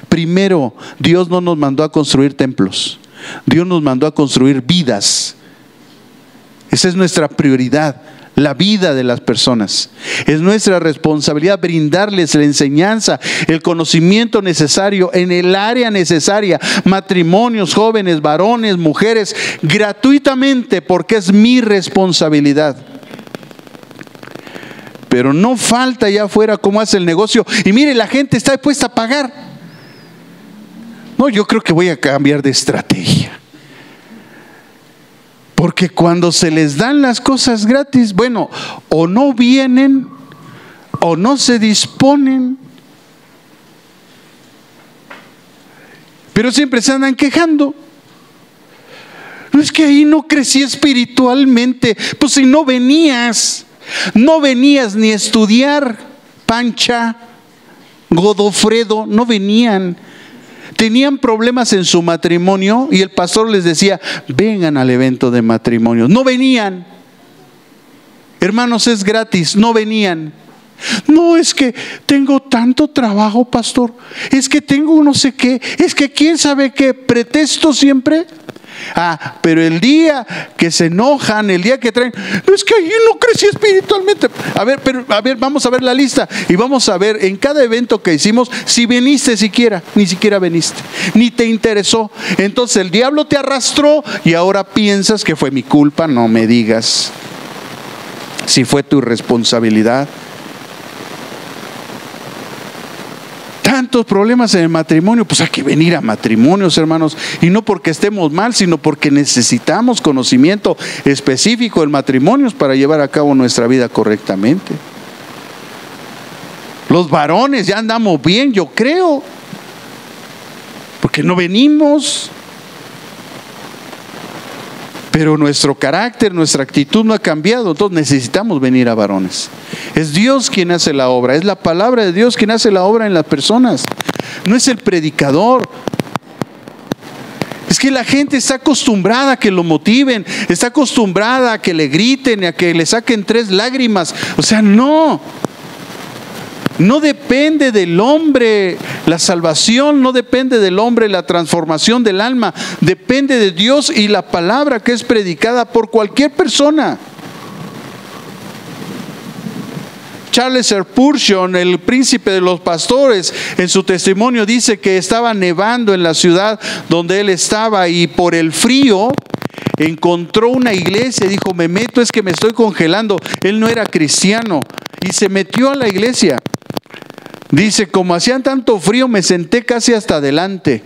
Primero, Dios no nos mandó a construir templos. Dios nos mandó a construir vidas. Esa es nuestra prioridad. La vida de las personas. Es nuestra responsabilidad brindarles la enseñanza, el conocimiento necesario en el área necesaria, matrimonios, jóvenes, varones, mujeres, gratuitamente, porque es mi responsabilidad. Pero no falta allá afuera cómo hace el negocio. Y mire, la gente está dispuesta a pagar. No, yo creo que voy a cambiar de estrategia. Porque cuando se les dan las cosas gratis, bueno, o no vienen, o no se disponen, pero siempre se andan quejando. No, es que ahí no crecí espiritualmente. Pues si no venías ni a estudiar, Pancha, Godofredo, no venían. Tenían problemas en su matrimonio y el pastor les decía, vengan al evento de matrimonios. No venían. Hermanos, es gratis, no venían. No, es que tengo tanto trabajo, pastor. Es que tengo no sé qué. Es que quién sabe qué. Pretexto siempre. Pero el día que se enojan, el día que traen, no, es que ahí no crecí espiritualmente. A ver, vamos a ver la lista y vamos a ver en cada evento que hicimos si viniste siquiera. Ni siquiera viniste, ni te interesó. Entonces el diablo te arrastró y ahora piensas que fue mi culpa. No me digas si fue tu responsabilidad. Tantos problemas en el matrimonio, pues hay que venir a matrimonios, hermanos, y no porque estemos mal, sino porque necesitamos conocimiento específico en matrimonios para llevar a cabo nuestra vida correctamente. Los varones ya andamos bien, yo creo, porque no venimos. Pero nuestro carácter, nuestra actitud no ha cambiado, entonces necesitamos venir a varones. Es Dios quien hace la obra, es la palabra de Dios quien hace la obra en las personas. No es el predicador. Es que la gente está acostumbrada a que lo motiven, está acostumbrada a que le griten, a que le saquen 3 lágrimas. O sea, no depende del hombre, la salvación no depende del hombre, la transformación del alma depende de Dios y la palabra que es predicada por cualquier persona. Charles Spurgeon, el príncipe de los pastores, en su testimonio dice que estaba nevando en la ciudad donde él estaba y por el frío encontró una iglesia y dijo, me meto, es que me estoy congelando. Él no era cristiano y se metió a la iglesia. Dice, como hacían tanto frío, me senté casi hasta adelante.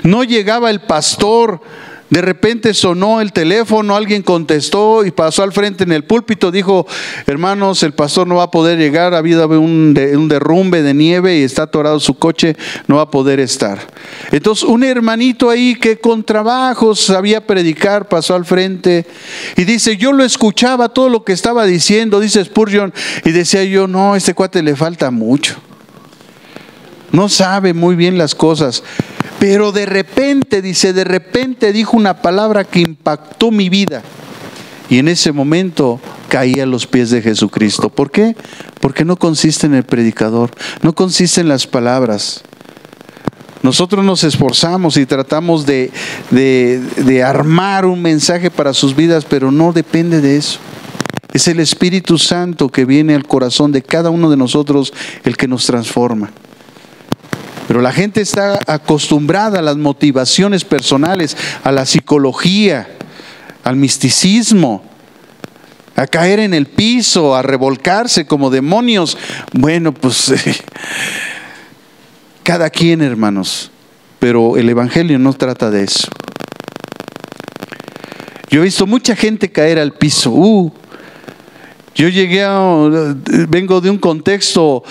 No llegaba el pastor. De repente sonó el teléfono, alguien contestó y pasó al frente en el púlpito. Dijo, hermanos, el pastor no va a poder llegar, ha habido un derrumbe de nieve y está atorado su coche, no va a poder estar. Entonces un hermanito ahí que con trabajo sabía predicar pasó al frente y dice, yo lo escuchaba todo lo que estaba diciendo, dice Spurgeon, y decía yo, no, a este cuate le falta mucho, no sabe muy bien las cosas. Pero de repente dijo una palabra que impactó mi vida. Y en ese momento caí a los pies de Jesucristo. ¿Por qué? Porque no consiste en el predicador, no consiste en las palabras. Nosotros nos esforzamos y tratamos de armar un mensaje para sus vidas, pero no depende de eso. Es el Espíritu Santo que viene al corazón de cada uno de nosotros el que nos transforma. Pero la gente está acostumbrada a las motivaciones personales, a la psicología, al misticismo, a caer en el piso, a revolcarse como demonios. Bueno, pues cada quien, hermanos, pero el Evangelio no trata de eso. Yo he visto mucha gente caer al piso. Yo vengo de un contexto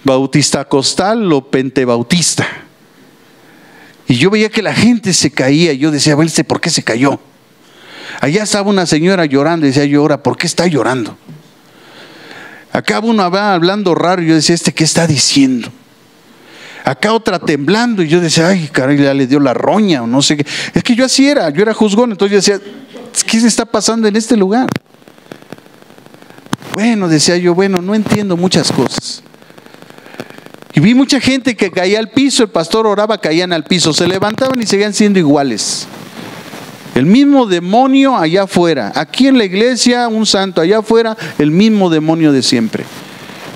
bautista costal o pentebautista. Y yo veía que la gente se caía. Yo decía, ¿por qué se cayó? Allá estaba una señora llorando y decía, llora, ¿por qué está llorando? Acá uno va hablando raro y yo decía, ¿qué está diciendo? Acá otra temblando y yo decía, ay, caray, ya le dio la roña o no sé qué. Es que yo así era, yo era juzgón, entonces yo decía, ¿qué se está pasando en este lugar? Bueno, decía yo, no entiendo muchas cosas. Y vi mucha gente que caía al piso, el pastor oraba, caían al piso, se levantaban y seguían siendo iguales. El mismo demonio allá afuera, aquí en la iglesia un santo, allá afuera el mismo demonio de siempre.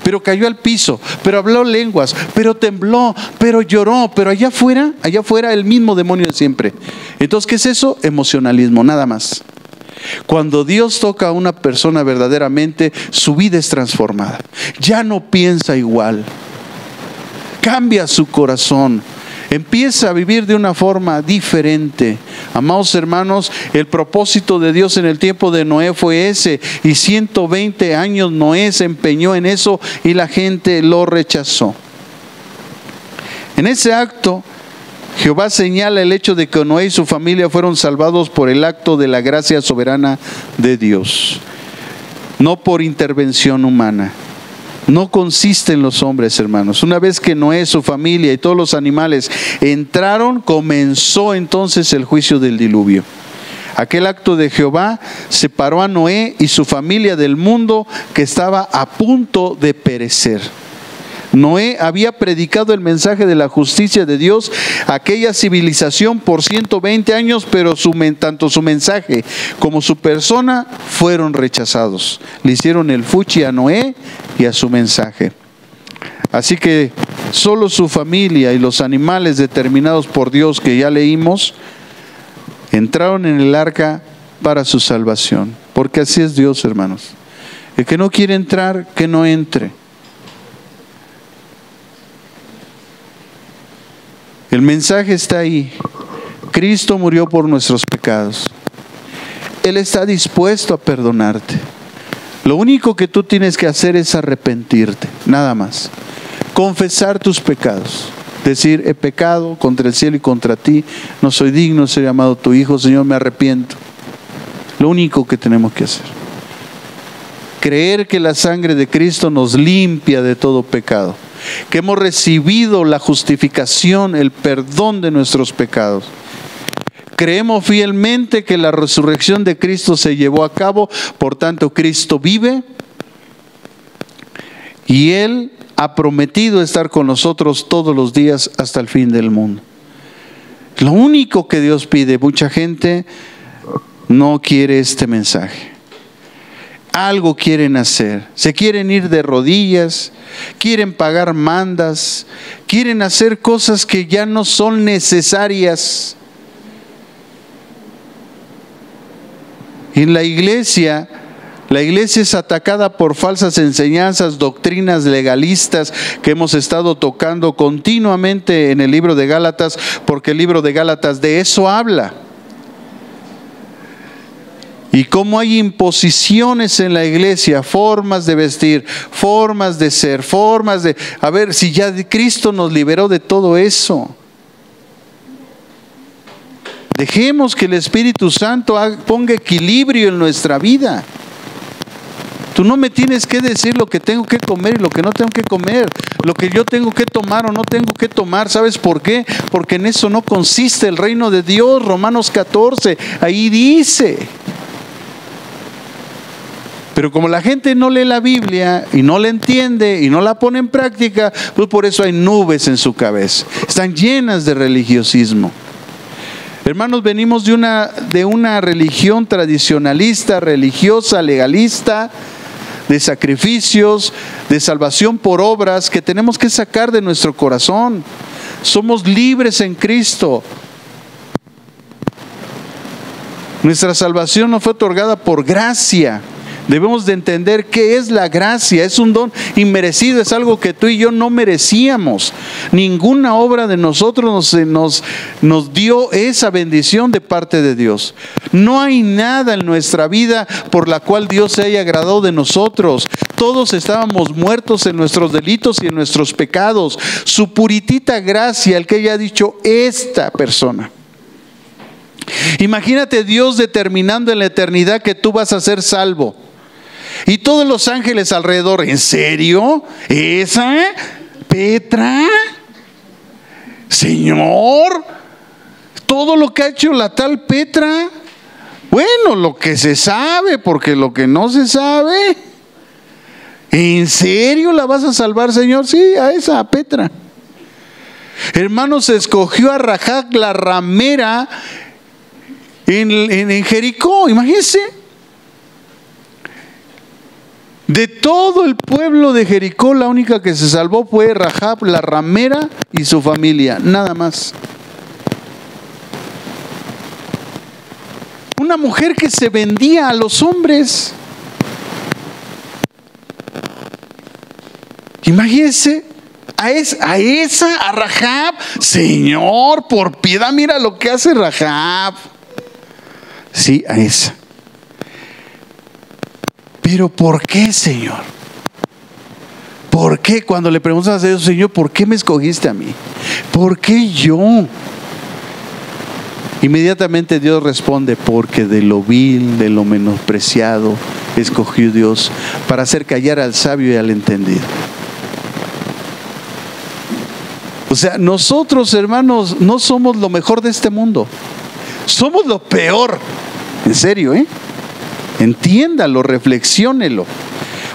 Pero cayó al piso, pero habló lenguas, pero tembló, pero lloró, pero allá afuera el mismo demonio de siempre. Entonces, ¿qué es eso? Emocionalismo, nada más. Cuando Dios toca a una persona verdaderamente, su vida es transformada. Ya no piensa igual. Cambia su corazón. Empieza a vivir de una forma diferente. Amados hermanos, el propósito de Dios en el tiempo de Noé fue ese. Y 120 años Noé se empeñó en eso y la gente lo rechazó. En ese acto, Jehová señala el hecho de que Noé y su familia fueron salvados por el acto de la gracia soberana de Dios, no por intervención humana. No consiste en los hombres, hermanos. Una vez que Noé, su familia y todos los animales entraron, comenzó entonces el juicio del diluvio. Aquel acto de Jehová separó a Noé y su familia del mundo que estaba a punto de perecer. Noé había predicado el mensaje de la justicia de Dios a aquella civilización por 120 años, pero tanto su mensaje como su persona fueron rechazados. Le hicieron el fuchi a Noé y a su mensaje. Así que solo su familia y los animales determinados por Dios, que ya leímos, entraron en el arca para su salvación. Porque así es Dios, hermanos. El que no quiere entrar, que no entre. El mensaje está ahí. Cristo murió por nuestros pecados. Él está dispuesto a perdonarte. Lo único que tú tienes que hacer es arrepentirte, nada más. Confesar tus pecados. Decir, he pecado contra el cielo y contra ti. No soy digno de ser llamado tu hijo. Señor, me arrepiento. Lo único que tenemos que hacer. Creer que la sangre de Cristo nos limpia de todo pecado. Que hemos recibido la justificación, el perdón de nuestros pecados. Creemos fielmente que la resurrección de Cristo se llevó a cabo, por tanto Cristo vive y Él ha prometido estar con nosotros todos los días hasta el fin del mundo. Lo único que Dios pide, mucha gente no quiere este mensaje. Algo quieren hacer, se quieren ir de rodillas, quieren pagar mandas, quieren hacer cosas que ya no son necesarias. En la iglesia es atacada por falsas enseñanzas, doctrinas legalistas que hemos estado tocando continuamente en el libro de Gálatas, porque el libro de Gálatas de eso habla. Y cómo hay imposiciones en la iglesia, formas de vestir, formas de ser, formas de... A ver, si ya Cristo nos liberó de todo eso. Dejemos que el Espíritu Santo ponga equilibrio en nuestra vida. Tú no me tienes que decir lo que tengo que comer y lo que no tengo que comer, lo que yo tengo que tomar o no tengo que tomar. ¿Sabes por qué? Porque en eso no consiste el reino de Dios. Romanos 14, ahí dice. Pero como la gente no lee la Biblia y no la entiende y no la pone en práctica, pues por eso hay nubes en su cabeza. Están llenas de religiosismo. Hermanos, venimos de una religión tradicionalista, religiosa, legalista, de sacrificios, de salvación por obras que tenemos que sacar de nuestro corazón. Somos libres en Cristo. Nuestra salvación nos fue otorgada por gracia. Debemos de entender qué es la gracia. Es un don inmerecido, es algo que tú y yo no merecíamos. Ninguna obra de nosotros nos dio esa bendición de parte de Dios. No hay nada en nuestra vida por la cual Dios se haya agradado de nosotros. Todos estábamos muertos en nuestros delitos y en nuestros pecados. Su puritita gracia, el que haya dicho esta persona. Imagínate Dios determinando en la eternidad que tú vas a ser salvo. Y todos los ángeles alrededor. ¿En serio? ¿Esa? ¿Petra? Señor, todo lo que ha hecho la tal Petra. Bueno, lo que se sabe, porque lo que no se sabe. ¿En serio la vas a salvar, Señor? Sí, a esa, a Petra. Hermanos, se escogió a Rahab la ramera en Jericó, imagínense. De todo el pueblo de Jericó, la única que se salvó fue Rahab la ramera y su familia, nada más. Una mujer que se vendía a los hombres. Imagínense, a Rahab. Señor, por piedad, mira lo que hace Rahab. Sí, a esa. Pero ¿por qué, Señor? ¿Por qué? Cuando le preguntas a Dios, Señor, ¿por qué me escogiste a mí? ¿Por qué yo? Inmediatamente Dios responde: porque de lo vil, de lo menospreciado, escogió Dios para hacer callar al sabio y al entendido. O sea, nosotros, hermanos, no somos lo mejor de este mundo. Somos lo peor. En serio, entiéndalo, reflexiónelo.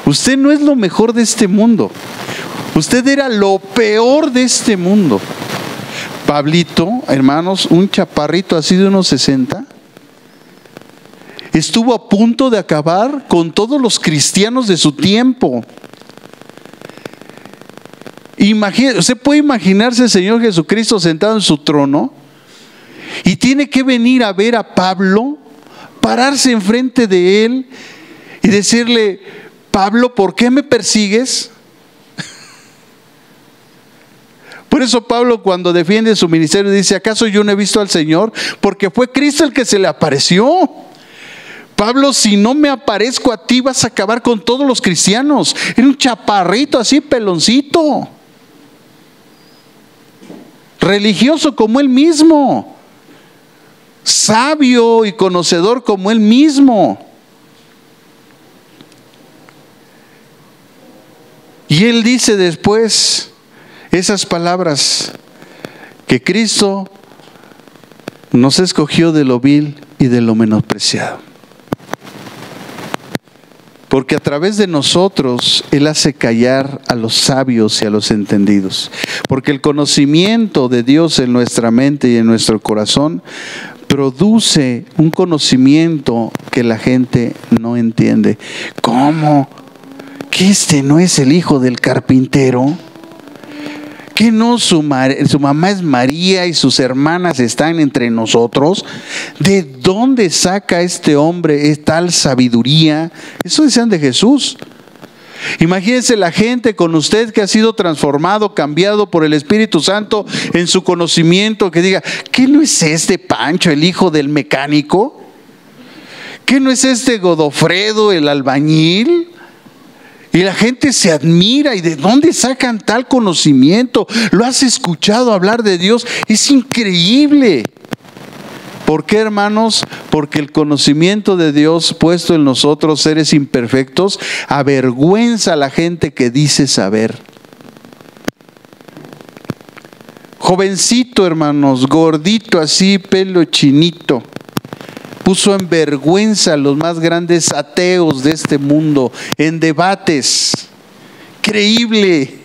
Usted no es lo mejor de este mundo. Usted era lo peor de este mundo. Pablito, hermanos, un chaparrito así de unos 60, estuvo a punto de acabar con todos los cristianos de su tiempo. Usted puede imaginarse al Señor Jesucristo sentado en su trono y tiene que venir a ver a Pablo, pararse enfrente de él y decirle: Pablo, ¿por qué me persigues? Por eso Pablo, cuando defiende su ministerio, dice: ¿acaso yo no he visto al Señor? Porque fue Cristo el que se le apareció. Pablo, si no me aparezco a ti, vas a acabar con todos los cristianos. Era un chaparrito así, peloncito, religioso como él mismo, sabio y conocedor como él mismo. Y él dice después esas palabras: que Cristo nos escogió de lo vil y de lo menospreciado. Porque a través de nosotros Él hace callar a los sabios y a los entendidos. Porque el conocimiento de Dios en nuestra mente y en nuestro corazón produce un conocimiento que la gente no entiende. ¿Cómo? ¿Que este no es el hijo del carpintero? ¿Que no su mamá es María y sus hermanas están entre nosotros? ¿De dónde saca este hombre tal sabiduría? Eso decían de Jesús. Imagínense la gente con usted que ha sido transformado, cambiado por el Espíritu Santo en su conocimiento, que diga: ¿qué no es este Pancho, el hijo del mecánico? ¿Qué no es este Godofredo, el albañil? Y la gente se admira. ¿Y de dónde sacan tal conocimiento? ¿Lo has escuchado hablar de Dios? Es increíble. ¿Por qué, hermanos? Porque el conocimiento de Dios puesto en nosotros, seres imperfectos, avergüenza a la gente que dice saber. Jovencito, hermanos, gordito así, pelo chinito, puso en vergüenza a los más grandes ateos de este mundo en debates. Increíble,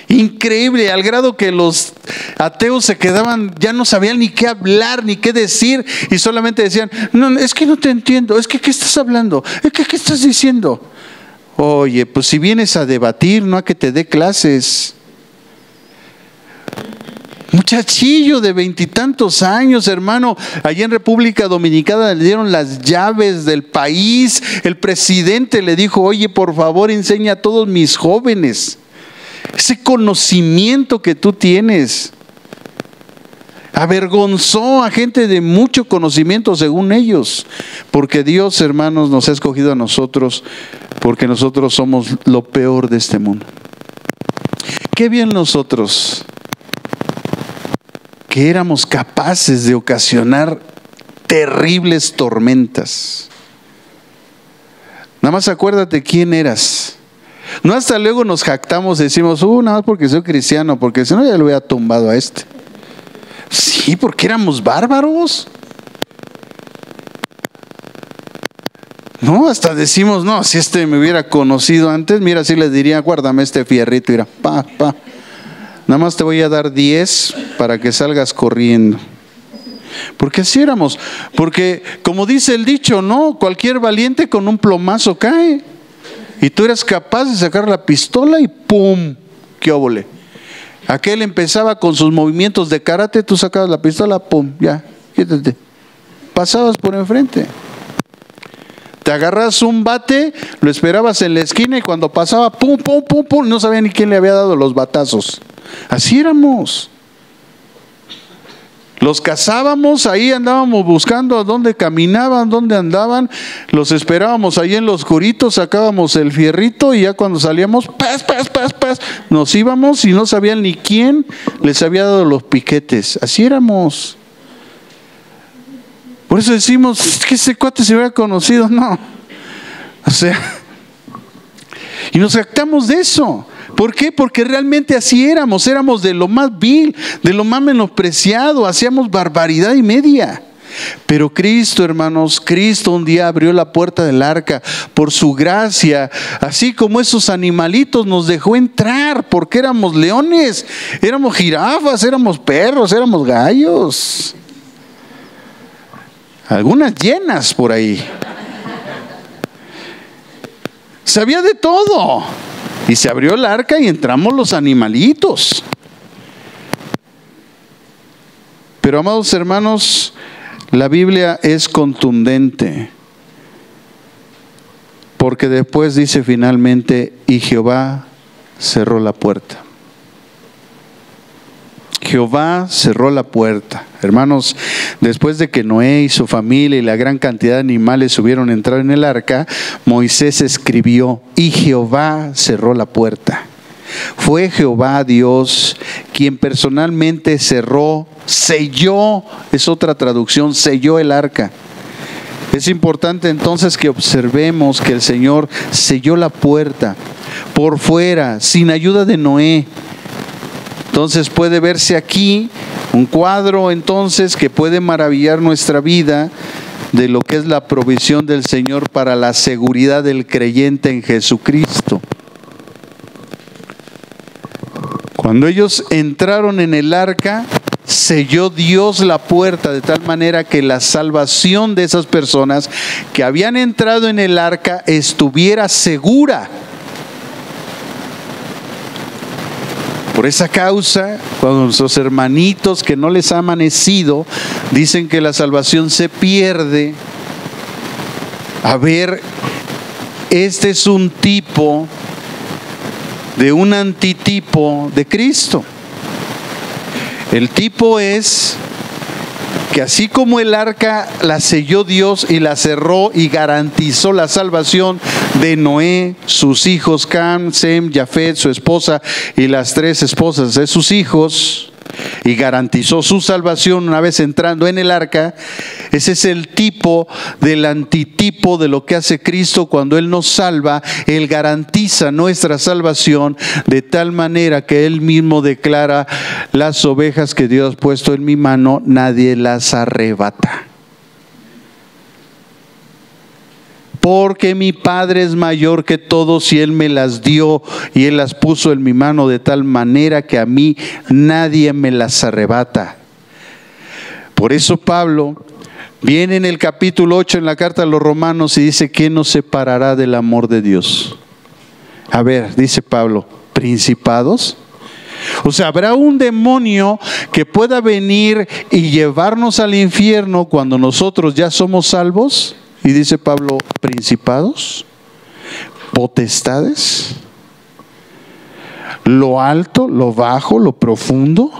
increíble, al grado que los ateos se quedaban, ya no sabían ni qué hablar, ni qué decir, y solamente decían: no, es que no te entiendo, es que ¿qué estás hablando? Es que ¿qué estás diciendo? Oye, pues si vienes a debatir, no a que te dé clases. Muchachillo de 20 y tantos años, hermano. Allí en República Dominicana le dieron las llaves del país. El presidente le dijo: oye, por favor, enseña a todos mis jóvenes ese conocimiento que tú tienes. Avergonzó a gente de mucho conocimiento según ellos, porque Dios, hermanos, nos ha escogido a nosotros, porque nosotros somos lo peor de este mundo. Qué bien nosotros, que éramos capaces de ocasionar terribles tormentas. Nada más acuérdate quién eras. No hasta luego nos jactamos y decimos: nada más porque soy cristiano, porque si no ya lo hubiera tumbado a este. Sí, porque éramos bárbaros. No, hasta decimos: no, si este me hubiera conocido antes, mira, si le diría: guárdame este fierrito, mira, nada más te voy a dar 10 para que salgas corriendo. Porque así éramos. Porque como dice el dicho, ¿no? Cualquier valiente con un plomazo cae. Y tú eras capaz de sacar la pistola y ¡pum! ¡Qué óvole! Aquel empezaba con sus movimientos de karate, tú sacabas la pistola, ¡pum! Ya, quítate. Pasabas por enfrente. Te agarras un bate, lo esperabas en la esquina y cuando pasaba, ¡pum, pum, pum, pum! No sabía ni quién le había dado los batazos. Así éramos. Los cazábamos, ahí andábamos buscando a dónde caminaban, dónde andaban, los esperábamos ahí en los oscurito, sacábamos el fierrito y ya cuando salíamos, ¡pas, pas, pas, pas! Nos íbamos y no sabían ni quién les había dado los piquetes. Así éramos. Por eso decimos: es que ese cuate se hubiera conocido. No. O sea, y nos jactamos de eso. ¿Por qué? Porque realmente así éramos de lo más vil, de lo más menospreciado, hacíamos barbaridad y media. Pero Cristo, hermanos, Cristo un día abrió la puerta del arca por su gracia, así como esos animalitos nos dejó entrar, porque éramos leones, éramos jirafas, éramos perros, éramos gallos, algunas llenas por ahí. Sabía de todo. Y se abrió el arca y entramos los animalitos. Pero, amados hermanos, la Biblia es contundente. Porque después dice finalmente: y Jehová cerró la puerta. Jehová cerró la puerta. Hermanos, después de que Noé y su familia y la gran cantidad de animales hubieron entrado en el arca, Moisés escribió: y Jehová cerró la puerta. Fue Jehová Dios quien personalmente cerró, selló, es otra traducción, selló el arca. Es importante entonces que observemos que el Señor selló la puerta por fuera, sin ayuda de Noé. Entonces puede verse aquí un cuadro entonces que puede maravillar nuestra vida de lo que es la provisión del Señor para la seguridad del creyente en Jesucristo. Cuando ellos entraron en el arca, selló Dios la puerta de tal manera que la salvación de esas personas que habían entrado en el arca estuviera segura. Por esa causa, cuando nuestros hermanitos que no les ha amanecido dicen que la salvación se pierde, a ver, este es un tipo de un antitipo de Cristo. El tipo es que así como el arca la selló Dios y la cerró y garantizó la salvación de Noé, sus hijos Cam, Sem, Jafet, su esposa y las 3 esposas de sus hijos, y garantizó su salvación una vez entrando en el arca, ese es el tipo del antitipo de lo que hace Cristo cuando Él nos salva. Él garantiza nuestra salvación de tal manera que Él mismo declara: las ovejas que Dios ha puesto en mi mano, nadie las arrebata. Porque mi Padre es mayor que todos y Él me las dio y Él las puso en mi mano de tal manera que a mí nadie me las arrebata. Por eso Pablo viene en el capítulo 8 en la carta a los Romanos y dice: ¿quién nos separará del amor de Dios? A ver, dice Pablo, ¿principados? O sea, ¿habrá un demonio que pueda venir y llevarnos al infierno cuando nosotros ya somos salvos? Y dice Pablo, principados, potestades, lo alto, lo bajo, lo profundo,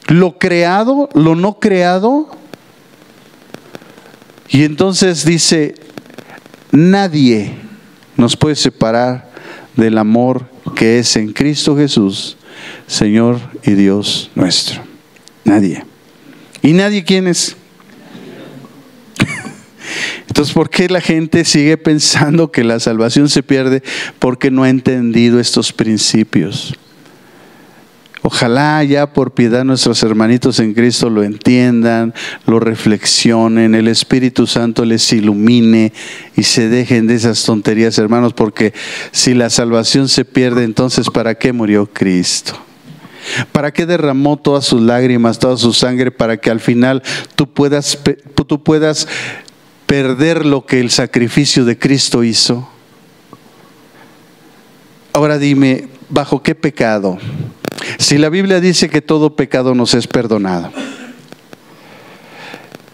lo creado, lo no creado. Y entonces dice, nadie nos puede separar del amor que es en Cristo Jesús, Señor y Dios nuestro. Nadie. ¿Y nadie quién es? Entonces, ¿por qué la gente sigue pensando que la salvación se pierde? Porque no ha entendido estos principios. Ojalá ya por piedad nuestros hermanitos en Cristo lo entiendan, lo reflexionen, el Espíritu Santo les ilumine y se dejen de esas tonterías, hermanos, porque si la salvación se pierde, entonces ¿para qué murió Cristo? ¿Para qué derramó todas sus lágrimas, toda su sangre, para que al final tú puedas perder lo que el sacrificio de Cristo hizo? Ahora dime, ¿bajo qué pecado? Si la Biblia dice que todo pecado nos es perdonado,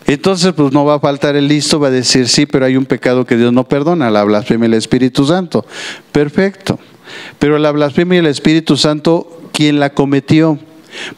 entonces pues no va a faltar el listo, va a decir sí, pero hay un pecado que Dios no perdona, la blasfemia del Espíritu Santo. Perfecto, pero la blasfemia del Espíritu Santo, ¿quién la cometió?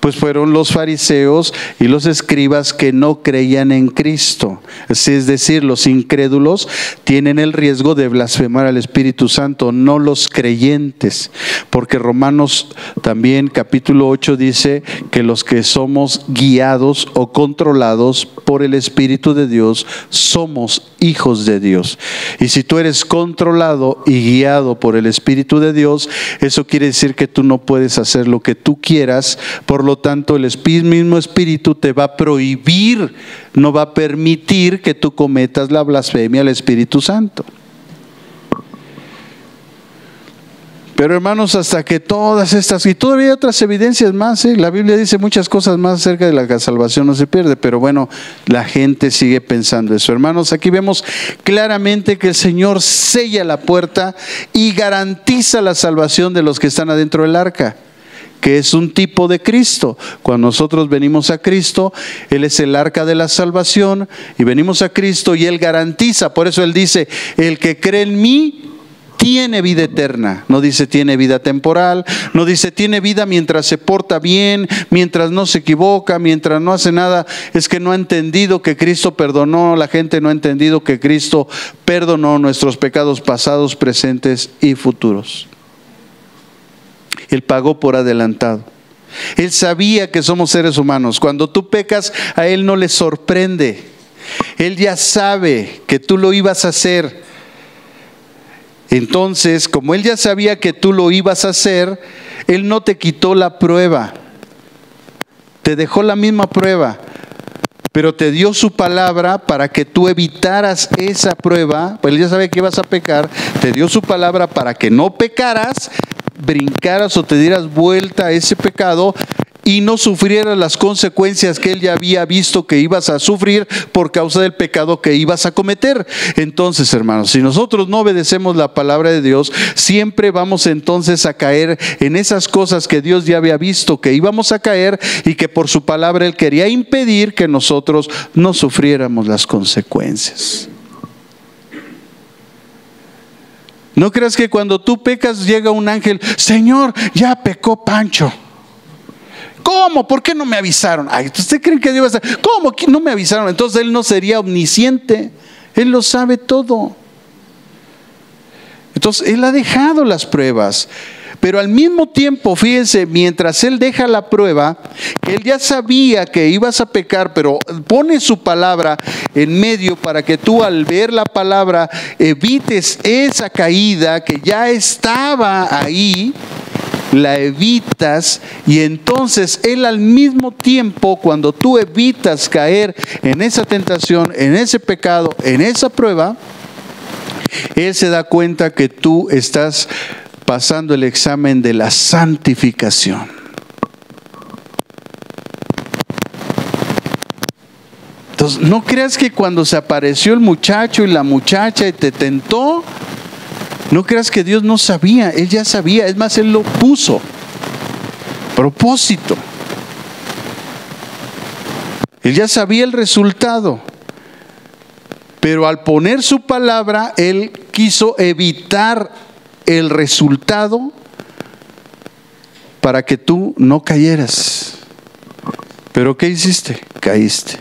Pues fueron los fariseos y los escribas que no creían en Cristo. Es decir, los incrédulos tienen el riesgo de blasfemar al Espíritu Santo, no los creyentes. Porque Romanos también capítulo 8 dice que los que somos guiados o controlados por el Espíritu de Dios somos hijos de Dios. Y si tú eres controlado y guiado por el Espíritu de Dios, eso quiere decir que tú no puedes hacer lo que tú quieras. Por lo tanto, el mismo Espíritu te va a prohibir, no va a permitir que tú cometas la blasfemia al Espíritu Santo. Pero hermanos, hasta que todas estas, y todavía hay otras evidencias más, la Biblia dice muchas cosas más acerca de la salvación no se pierde, pero bueno, la gente sigue pensando eso. Hermanos, aquí vemos claramente que el Señor sella la puerta y garantiza la salvación de los que están adentro del arca, que es un tipo de Cristo. Cuando nosotros venimos a Cristo, Él es el arca de la salvación y venimos a Cristo y Él garantiza. Por eso Él dice, el que cree en mí tiene vida eterna. No dice tiene vida temporal, no dice tiene vida mientras se porta bien, mientras no se equivoca, mientras no hace nada. Es que no ha entendido que Cristo perdonó, la gente no ha entendido que Cristo perdonó nuestros pecados pasados, presentes y futuros. Él pagó por adelantado. Él sabía que somos seres humanos. Cuando tú pecas, a Él no le sorprende. Él ya sabe que tú lo ibas a hacer. Entonces, como Él ya sabía que tú lo ibas a hacer, Él no te quitó la prueba. Te dejó la misma prueba, pero te dio su palabra para que tú evitaras esa prueba. Pues Él ya sabe que ibas a pecar. Te dio su palabra para que no pecaras, brincaras o te dieras vuelta a ese pecado y no sufrieras las consecuencias que Él ya había visto que ibas a sufrir por causa del pecado que ibas a cometer. Entonces, hermanos, si nosotros no obedecemos la palabra de Dios, siempre vamos entonces a caer en esas cosas que Dios ya había visto que íbamos a caer y que por su palabra Él quería impedir que nosotros no sufriéramos las consecuencias. No creas que cuando tú pecas llega un ángel, Señor, ya pecó Pancho. ¿Cómo? ¿Por qué no me avisaron? Ay, ¿usted cree que Dios va a ser? ¿Cómo que no me avisaron? Entonces Él no sería omnisciente. Él lo sabe todo. Entonces Él ha dejado las pruebas. Pero al mismo tiempo, fíjense, mientras Él deja la prueba, que Él ya sabía que ibas a pecar, pero pone su palabra en medio para que tú al ver la palabra evites esa caída que ya estaba ahí, la evitas. Y entonces Él al mismo tiempo, cuando tú evitas caer en esa tentación, en ese pecado, en esa prueba, Él se da cuenta que tú estás pasando el examen de la santificación. Entonces, no creas que cuando se apareció el muchacho y la muchacha y te tentó, No creas que Dios no sabía, Él ya sabía, es más, Él lo puso. Propósito. Él ya sabía el resultado. Pero al poner su palabra, Él quiso evitar el resultado para que tú no cayeras. ¿Pero qué hiciste? Caíste.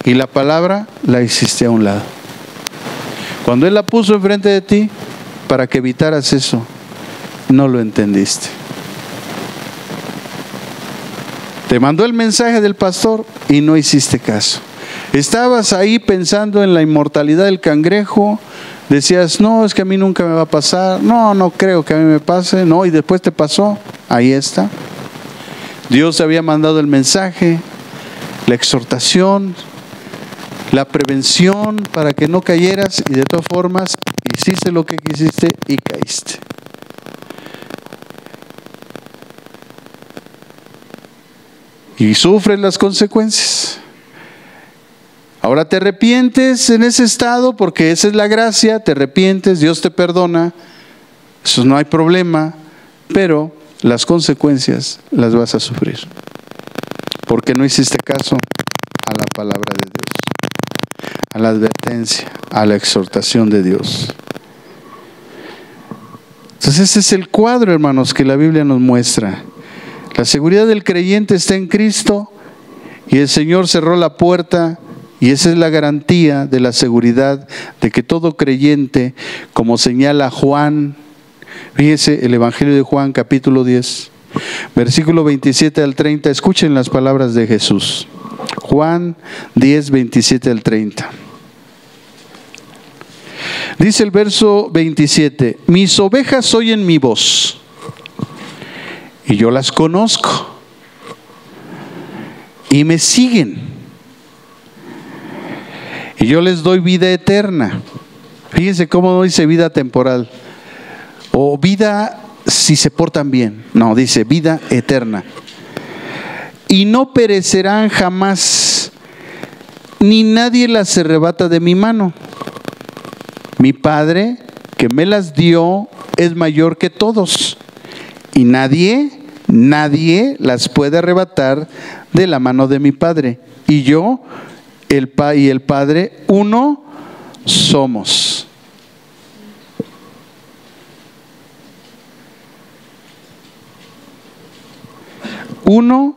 Y la palabra la hiciste a un lado. Cuando Él la puso enfrente de ti, para que evitaras eso, no lo entendiste. Te mandó el mensaje del pastor y no hiciste caso. Estabas ahí pensando en la inmortalidad del cangrejo. Decías, no, es que a mí nunca me va a pasar. No, no creo que a mí me pase. No, y después te pasó. Ahí está. Dios te había mandado el mensaje, la exhortación, la prevención para que no cayeras, y de todas formas hiciste lo que quisiste y caíste. Y sufres las consecuencias. Ahora te arrepientes en ese estado, porque esa es la gracia, te arrepientes, Dios te perdona, eso no hay problema, pero las consecuencias las vas a sufrir, porque no hiciste caso a la palabra de Dios, a la advertencia, a la exhortación de Dios. Entonces ese es el cuadro, hermanos, que la Biblia nos muestra. La seguridad del creyente está en Cristo, y el Señor cerró la puerta, y esa es la garantía de la seguridad de que todo creyente, como señala Juan, fíjese el Evangelio de Juan, capítulo 10, versículo 27 al 30, escuchen las palabras de Jesús. Juan 10, 27 al 30. Dice el verso 27, mis ovejas oyen mi voz, y yo las conozco, y me siguen, y yo les doy vida eterna. Fíjense cómo no dice vida temporal, o vida si se portan bien. No, dice vida eterna. Y no perecerán jamás, ni nadie las arrebata de mi mano. Mi Padre, que me las dio, es mayor que todos, y nadie las puede arrebatar de la mano de mi Padre. Y yo, y el Padre, uno somos. Uno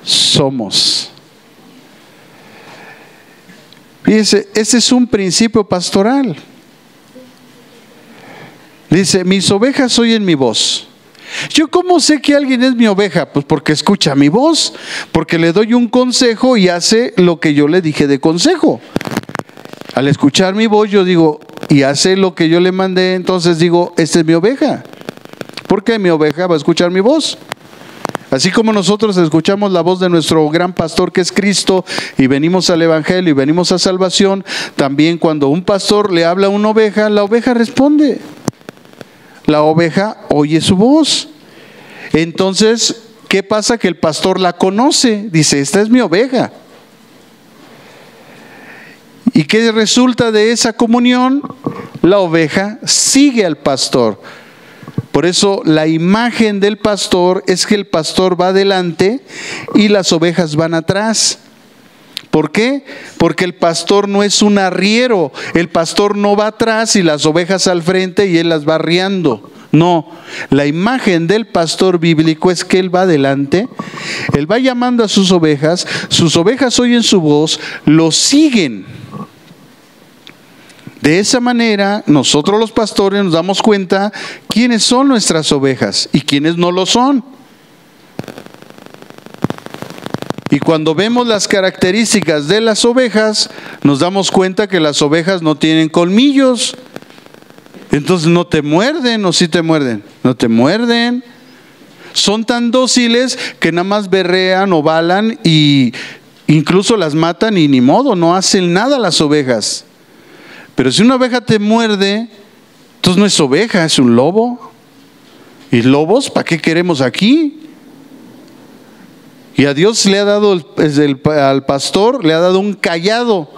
somos. Fíjense, ese es un principio pastoral. Dice, mis ovejas oyen mi voz. ¿Yo cómo sé que alguien es mi oveja? Pues porque escucha mi voz, porque le doy un consejo y hace lo que yo le dije de consejo. Al escuchar mi voz yo digo, y hace lo que yo le mandé, entonces digo, esta es mi oveja. Porque mi oveja va a escuchar mi voz. Así como nosotros escuchamos la voz de nuestro gran pastor que es Cristo, y venimos al Evangelio y venimos a salvación, también cuando un pastor le habla a una oveja, la oveja responde. La oveja oye su voz. Entonces, ¿qué pasa? Que el pastor la conoce. Dice, esta es mi oveja. ¿Y qué resulta de esa comunión? La oveja sigue al pastor. Por eso la imagen del pastor es que el pastor va adelante y las ovejas van atrás. ¿Por qué? Porque el pastor no es un arriero. El pastor no va atrás y las ovejas al frente y él las va arriando. No, la imagen del pastor bíblico es que él va adelante, él va llamando a sus ovejas oyen su voz, lo siguen. De esa manera, nosotros los pastores nos damos cuenta quiénes son nuestras ovejas y quiénes no lo son. Y cuando vemos las características de las ovejas, nos damos cuenta que las ovejas no tienen colmillos. Entonces no te muerden, o sí te muerden. No te muerden. Son tan dóciles que nada más berrean o balan, y incluso las matan y ni modo, no hacen nada las ovejas. Pero si una oveja te muerde, entonces no es oveja, es un lobo. ¿Y lobos para qué queremos aquí? Y a Dios le ha dado, al pastor le ha dado un cayado.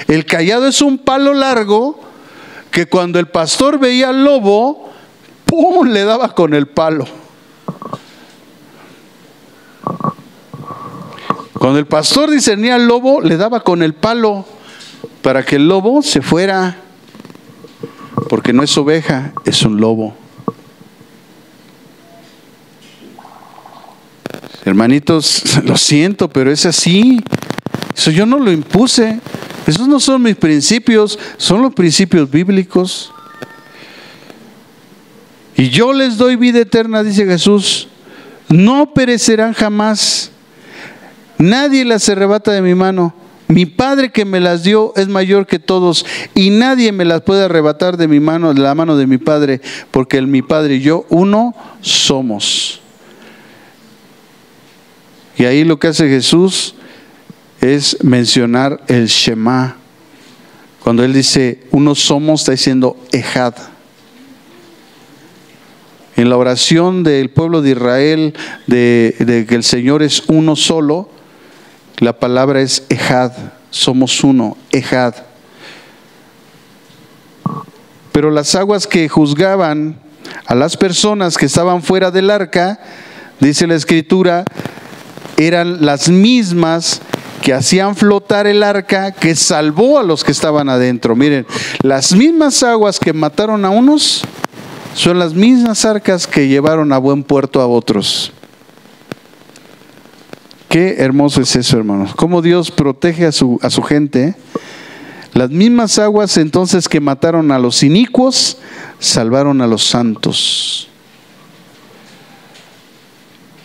El cayado es un palo largo que cuando el pastor veía al lobo, ¡pum!, le daba con el palo. Cuando el pastor discernía al lobo, le daba con el palo para que el lobo se fuera, porque no es oveja, es un lobo. Hermanitos, lo siento, pero es así. Eso yo no lo impuse. Esos no son mis principios, son los principios bíblicos. Y yo les doy vida eterna, dice Jesús. No perecerán jamás. Nadie las arrebata de mi mano. Mi Padre que me las dio es mayor que todos, y nadie me las puede arrebatar de mi mano, de la mano de mi Padre, porque mi Padre y yo uno somos. Y ahí lo que hace Jesús es mencionar el Shema. Cuando Él dice uno somos, está diciendo Ejad. En la oración del pueblo de Israel, de que el Señor es uno solo, la palabra es Ejad, somos uno, Ejad. Pero las aguas que juzgaban a las personas que estaban fuera del arca, dice la Escritura, eran las mismas que hacían flotar el arca, que salvó a los que estaban adentro. Miren, las mismas aguas que mataron a unos son las mismas arcas que llevaron a buen puerto a otros. Qué hermoso es eso, hermanos. Cómo Dios protege a su gente. Las mismas aguas entonces que mataron a los inicuos, salvaron a los santos.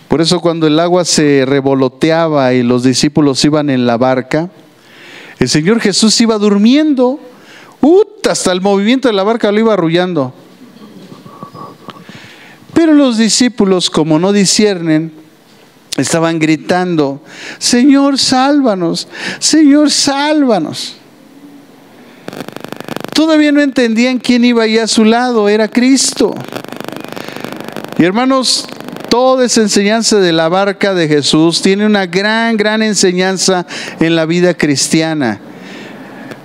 Por eso cuando el agua se revoloteaba y los discípulos iban en la barca, el Señor Jesús iba durmiendo. Hasta el movimiento de la barca lo iba arrullando. Pero los discípulos, como no disciernen, estaban gritando: Señor, sálvanos, Señor, sálvanos. Todavía no entendían quién iba ahí a su lado, era Cristo. Y hermanos, toda esa enseñanza de la barca de Jesús tiene una gran enseñanza en la vida cristiana.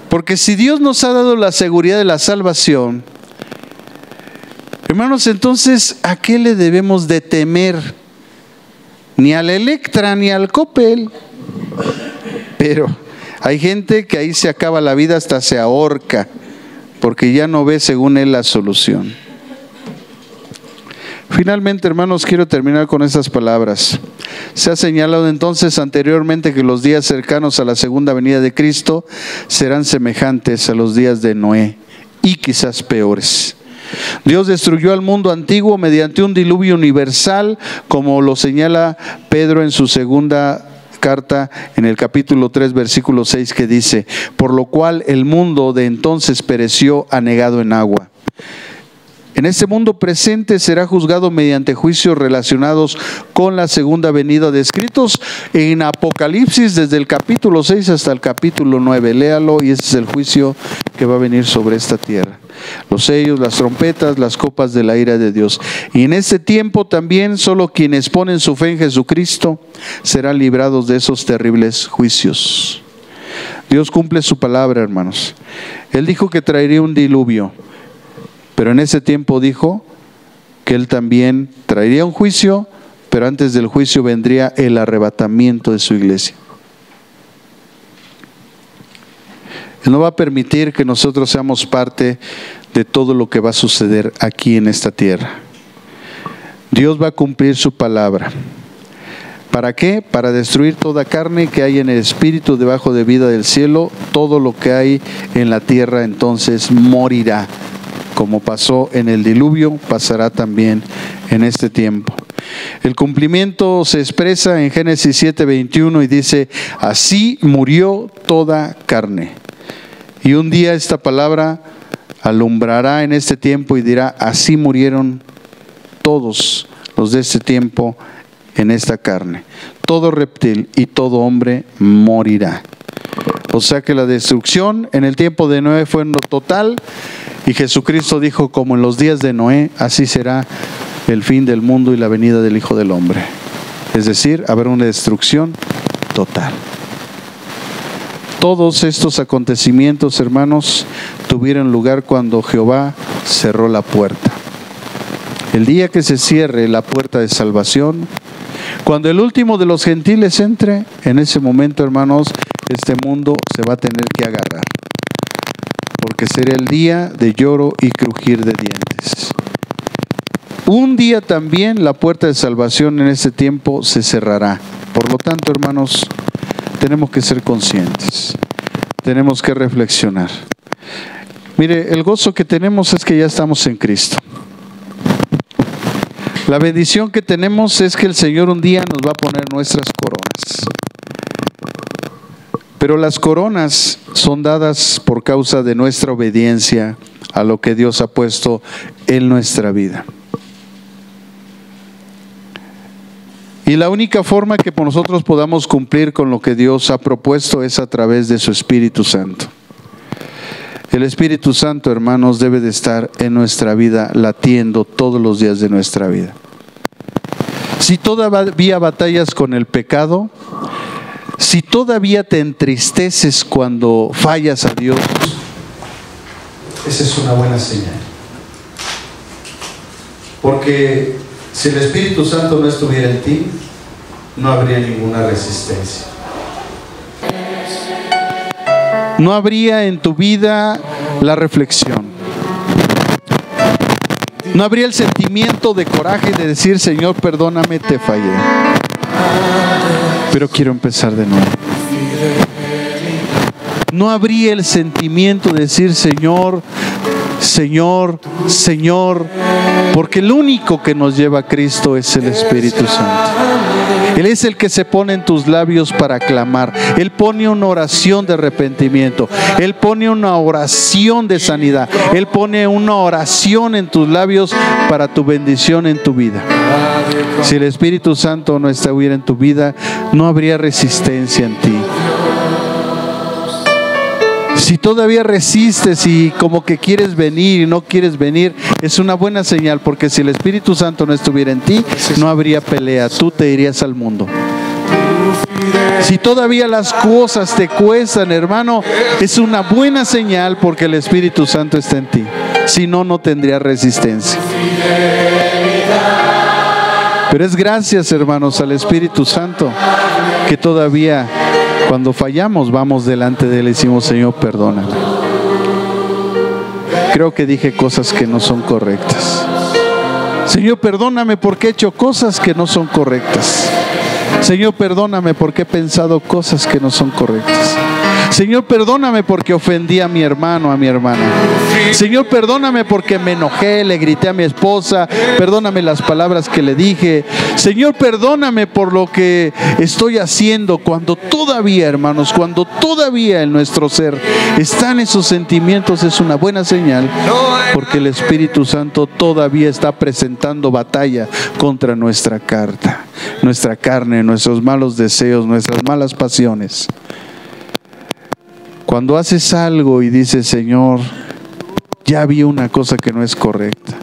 Porque si Dios nos ha dado la seguridad de la salvación, hermanos, entonces, ¿a qué le debemos de temer? Ni al Electra ni al Coppel. Pero hay gente que ahí se acaba la vida, hasta se ahorca, porque ya no ve según él la solución. Finalmente, hermanos, quiero terminar con estas palabras. Se ha señalado entonces anteriormente que los días cercanos a la segunda venida de Cristo serán semejantes a los días de Noé, y quizás peores. Dios destruyó al mundo antiguo mediante un diluvio universal, como lo señala Pedro en su segunda carta, en el capítulo 3, versículo 6, que dice: por lo cual el mundo de entonces pereció anegado en agua. En este mundo presente será juzgado mediante juicios relacionados con la segunda venida, descritos en Apocalipsis desde el capítulo 6 hasta el capítulo 9. Léalo, y ese es el juicio que va a venir sobre esta tierra. Los sellos, las trompetas, las copas de la ira de Dios. Y en este tiempo también solo quienes ponen su fe en Jesucristo serán librados de esos terribles juicios. Dios cumple su palabra, hermanos. Él dijo que traería un diluvio, pero en ese tiempo dijo que Él también traería un juicio, pero antes del juicio vendría el arrebatamiento de su iglesia. Él no va a permitir que nosotros seamos parte de todo lo que va a suceder aquí en esta tierra. Dios va a cumplir su palabra. ¿Para qué? Para destruir toda carne que hay en el espíritu debajo de vida del cielo. Todo lo que hay en la tierra entonces morirá. Como pasó en el diluvio, pasará también en este tiempo. El cumplimiento se expresa en Génesis 7:21 y dice: así murió toda carne. Y un día esta palabra alumbrará en este tiempo y dirá: así murieron todos los de este tiempo en esta carne. Todo reptil y todo hombre morirá. O sea que la destrucción en el tiempo de Noé fue total, y Jesucristo dijo: como en los días de Noé, así será el fin del mundo y la venida del Hijo del Hombre. Es decir, habrá una destrucción total. Todos estos acontecimientos, hermanos, tuvieron lugar cuando Jehová cerró la puerta. El día que se cierre la puerta de salvación, cuando el último de los gentiles entre, en ese momento, hermanos, este mundo se va a tener que agarrar, porque será el día de lloro y crujir de dientes. Un día también la puerta de salvación en este tiempo se cerrará. Por lo tanto, hermanos, tenemos que ser conscientes, tenemos que reflexionar. Mire, el gozo que tenemos es que ya estamos en Cristo. La bendición que tenemos es que el Señor un día nos va a poner nuestras coronas. Pero las coronas son dadas por causa de nuestra obediencia a lo que Dios ha puesto en nuestra vida. Y la única forma que nosotros podamos cumplir con lo que Dios ha propuesto es a través de su Espíritu Santo. El Espíritu Santo, hermanos, debe de estar en nuestra vida, latiendo todos los días de nuestra vida. Si todavía batallas con el pecado, si todavía te entristeces cuando fallas a Dios, esa es una buena señal. Porque si el Espíritu Santo no estuviera en ti, no habría ninguna resistencia. No habría en tu vida la reflexión. No habría el sentimiento de coraje de decir: Señor, perdóname, te fallé, pero quiero empezar de nuevo. No habría el sentimiento de decir: Señor, Señor, Señor, porque el único que nos lleva a Cristo es el Espíritu Santo. Él es el que se pone en tus labios para clamar. Él pone una oración de arrepentimiento. Él pone una oración de sanidad. Él pone una oración en tus labios para tu bendición en tu vida. Si el Espíritu Santo no estuviera en tu vida, no habría resistencia en ti. Si todavía resistes y como que quieres venir y no quieres venir, es una buena señal, porque si el Espíritu Santo no estuviera en ti, no habría pelea, tú te irías al mundo. Si todavía las cosas te cuestan, hermano, es una buena señal, porque el Espíritu Santo está en ti. Si no, no tendría resistencia. Pero es gracias, hermanos, al Espíritu Santo que todavía, cuando fallamos, vamos delante de Él y decimos: Señor, perdóname. Creo que dije cosas que no son correctas. Señor, perdóname porque he hecho cosas que no son correctas. Señor, perdóname porque he pensado cosas que no son correctas. Señor, perdóname porque ofendí a mi hermano, a mi hermana. Señor, perdóname porque me enojé, le grité a mi esposa. Perdóname las palabras que le dije. Señor, perdóname por lo que estoy haciendo. Cuando todavía, hermanos, cuando todavía en nuestro ser están esos sentimientos, es una buena señal, porque el Espíritu Santo todavía está presentando batalla contra nuestra carne, nuestros malos deseos, nuestras malas pasiones. Cuando haces algo y dices: Señor, ya vi una cosa que no es correcta,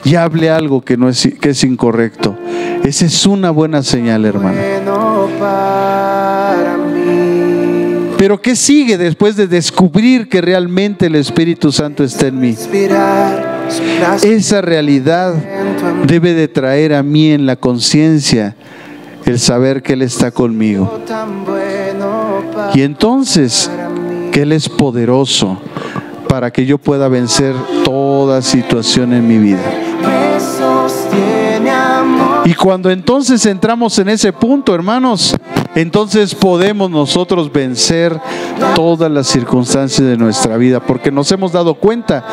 ya hablé algo que es incorrecto, esa es una buena señal, hermano. Pero ¿qué sigue después de descubrir que realmente el Espíritu Santo está en mí? Esa realidad debe de traer a mí en la conciencia el saber que Él está conmigo. Y entonces que Él es poderoso para que yo pueda vencer toda situación en mi vida. Y cuando entonces entramos en ese punto, hermanos, entonces podemos nosotros vencer todas las circunstancias de nuestra vida, porque nos hemos dado cuenta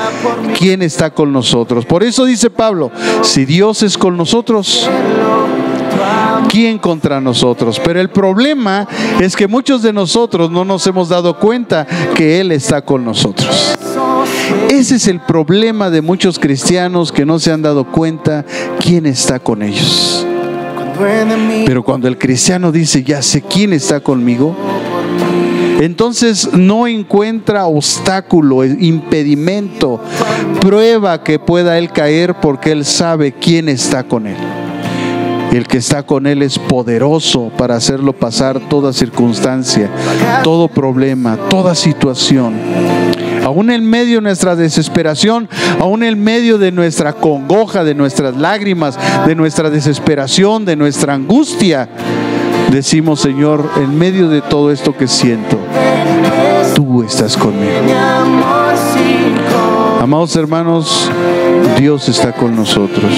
quién está con nosotros. Por eso dice Pablo: si Dios es con nosotros, ¿quién contra nosotros? Pero el problema es que muchos de nosotros no nos hemos dado cuenta que Él está con nosotros. Ese es el problema de muchos cristianos, que no se han dado cuenta quién está con ellos. Pero cuando el cristiano dice: ya sé quién está conmigo, entonces no encuentra obstáculo, impedimento, prueba que pueda él caer, porque él sabe quién está con él. El que está con él es poderoso para hacerlo pasar toda circunstancia, todo problema, toda situación. Aún en medio de nuestra desesperación, aún en medio de nuestra congoja, de nuestras lágrimas, de nuestra desesperación, de nuestra angustia, decimos: Señor, en medio de todo esto que siento, tú estás conmigo. Amados hermanos, Dios está con nosotros.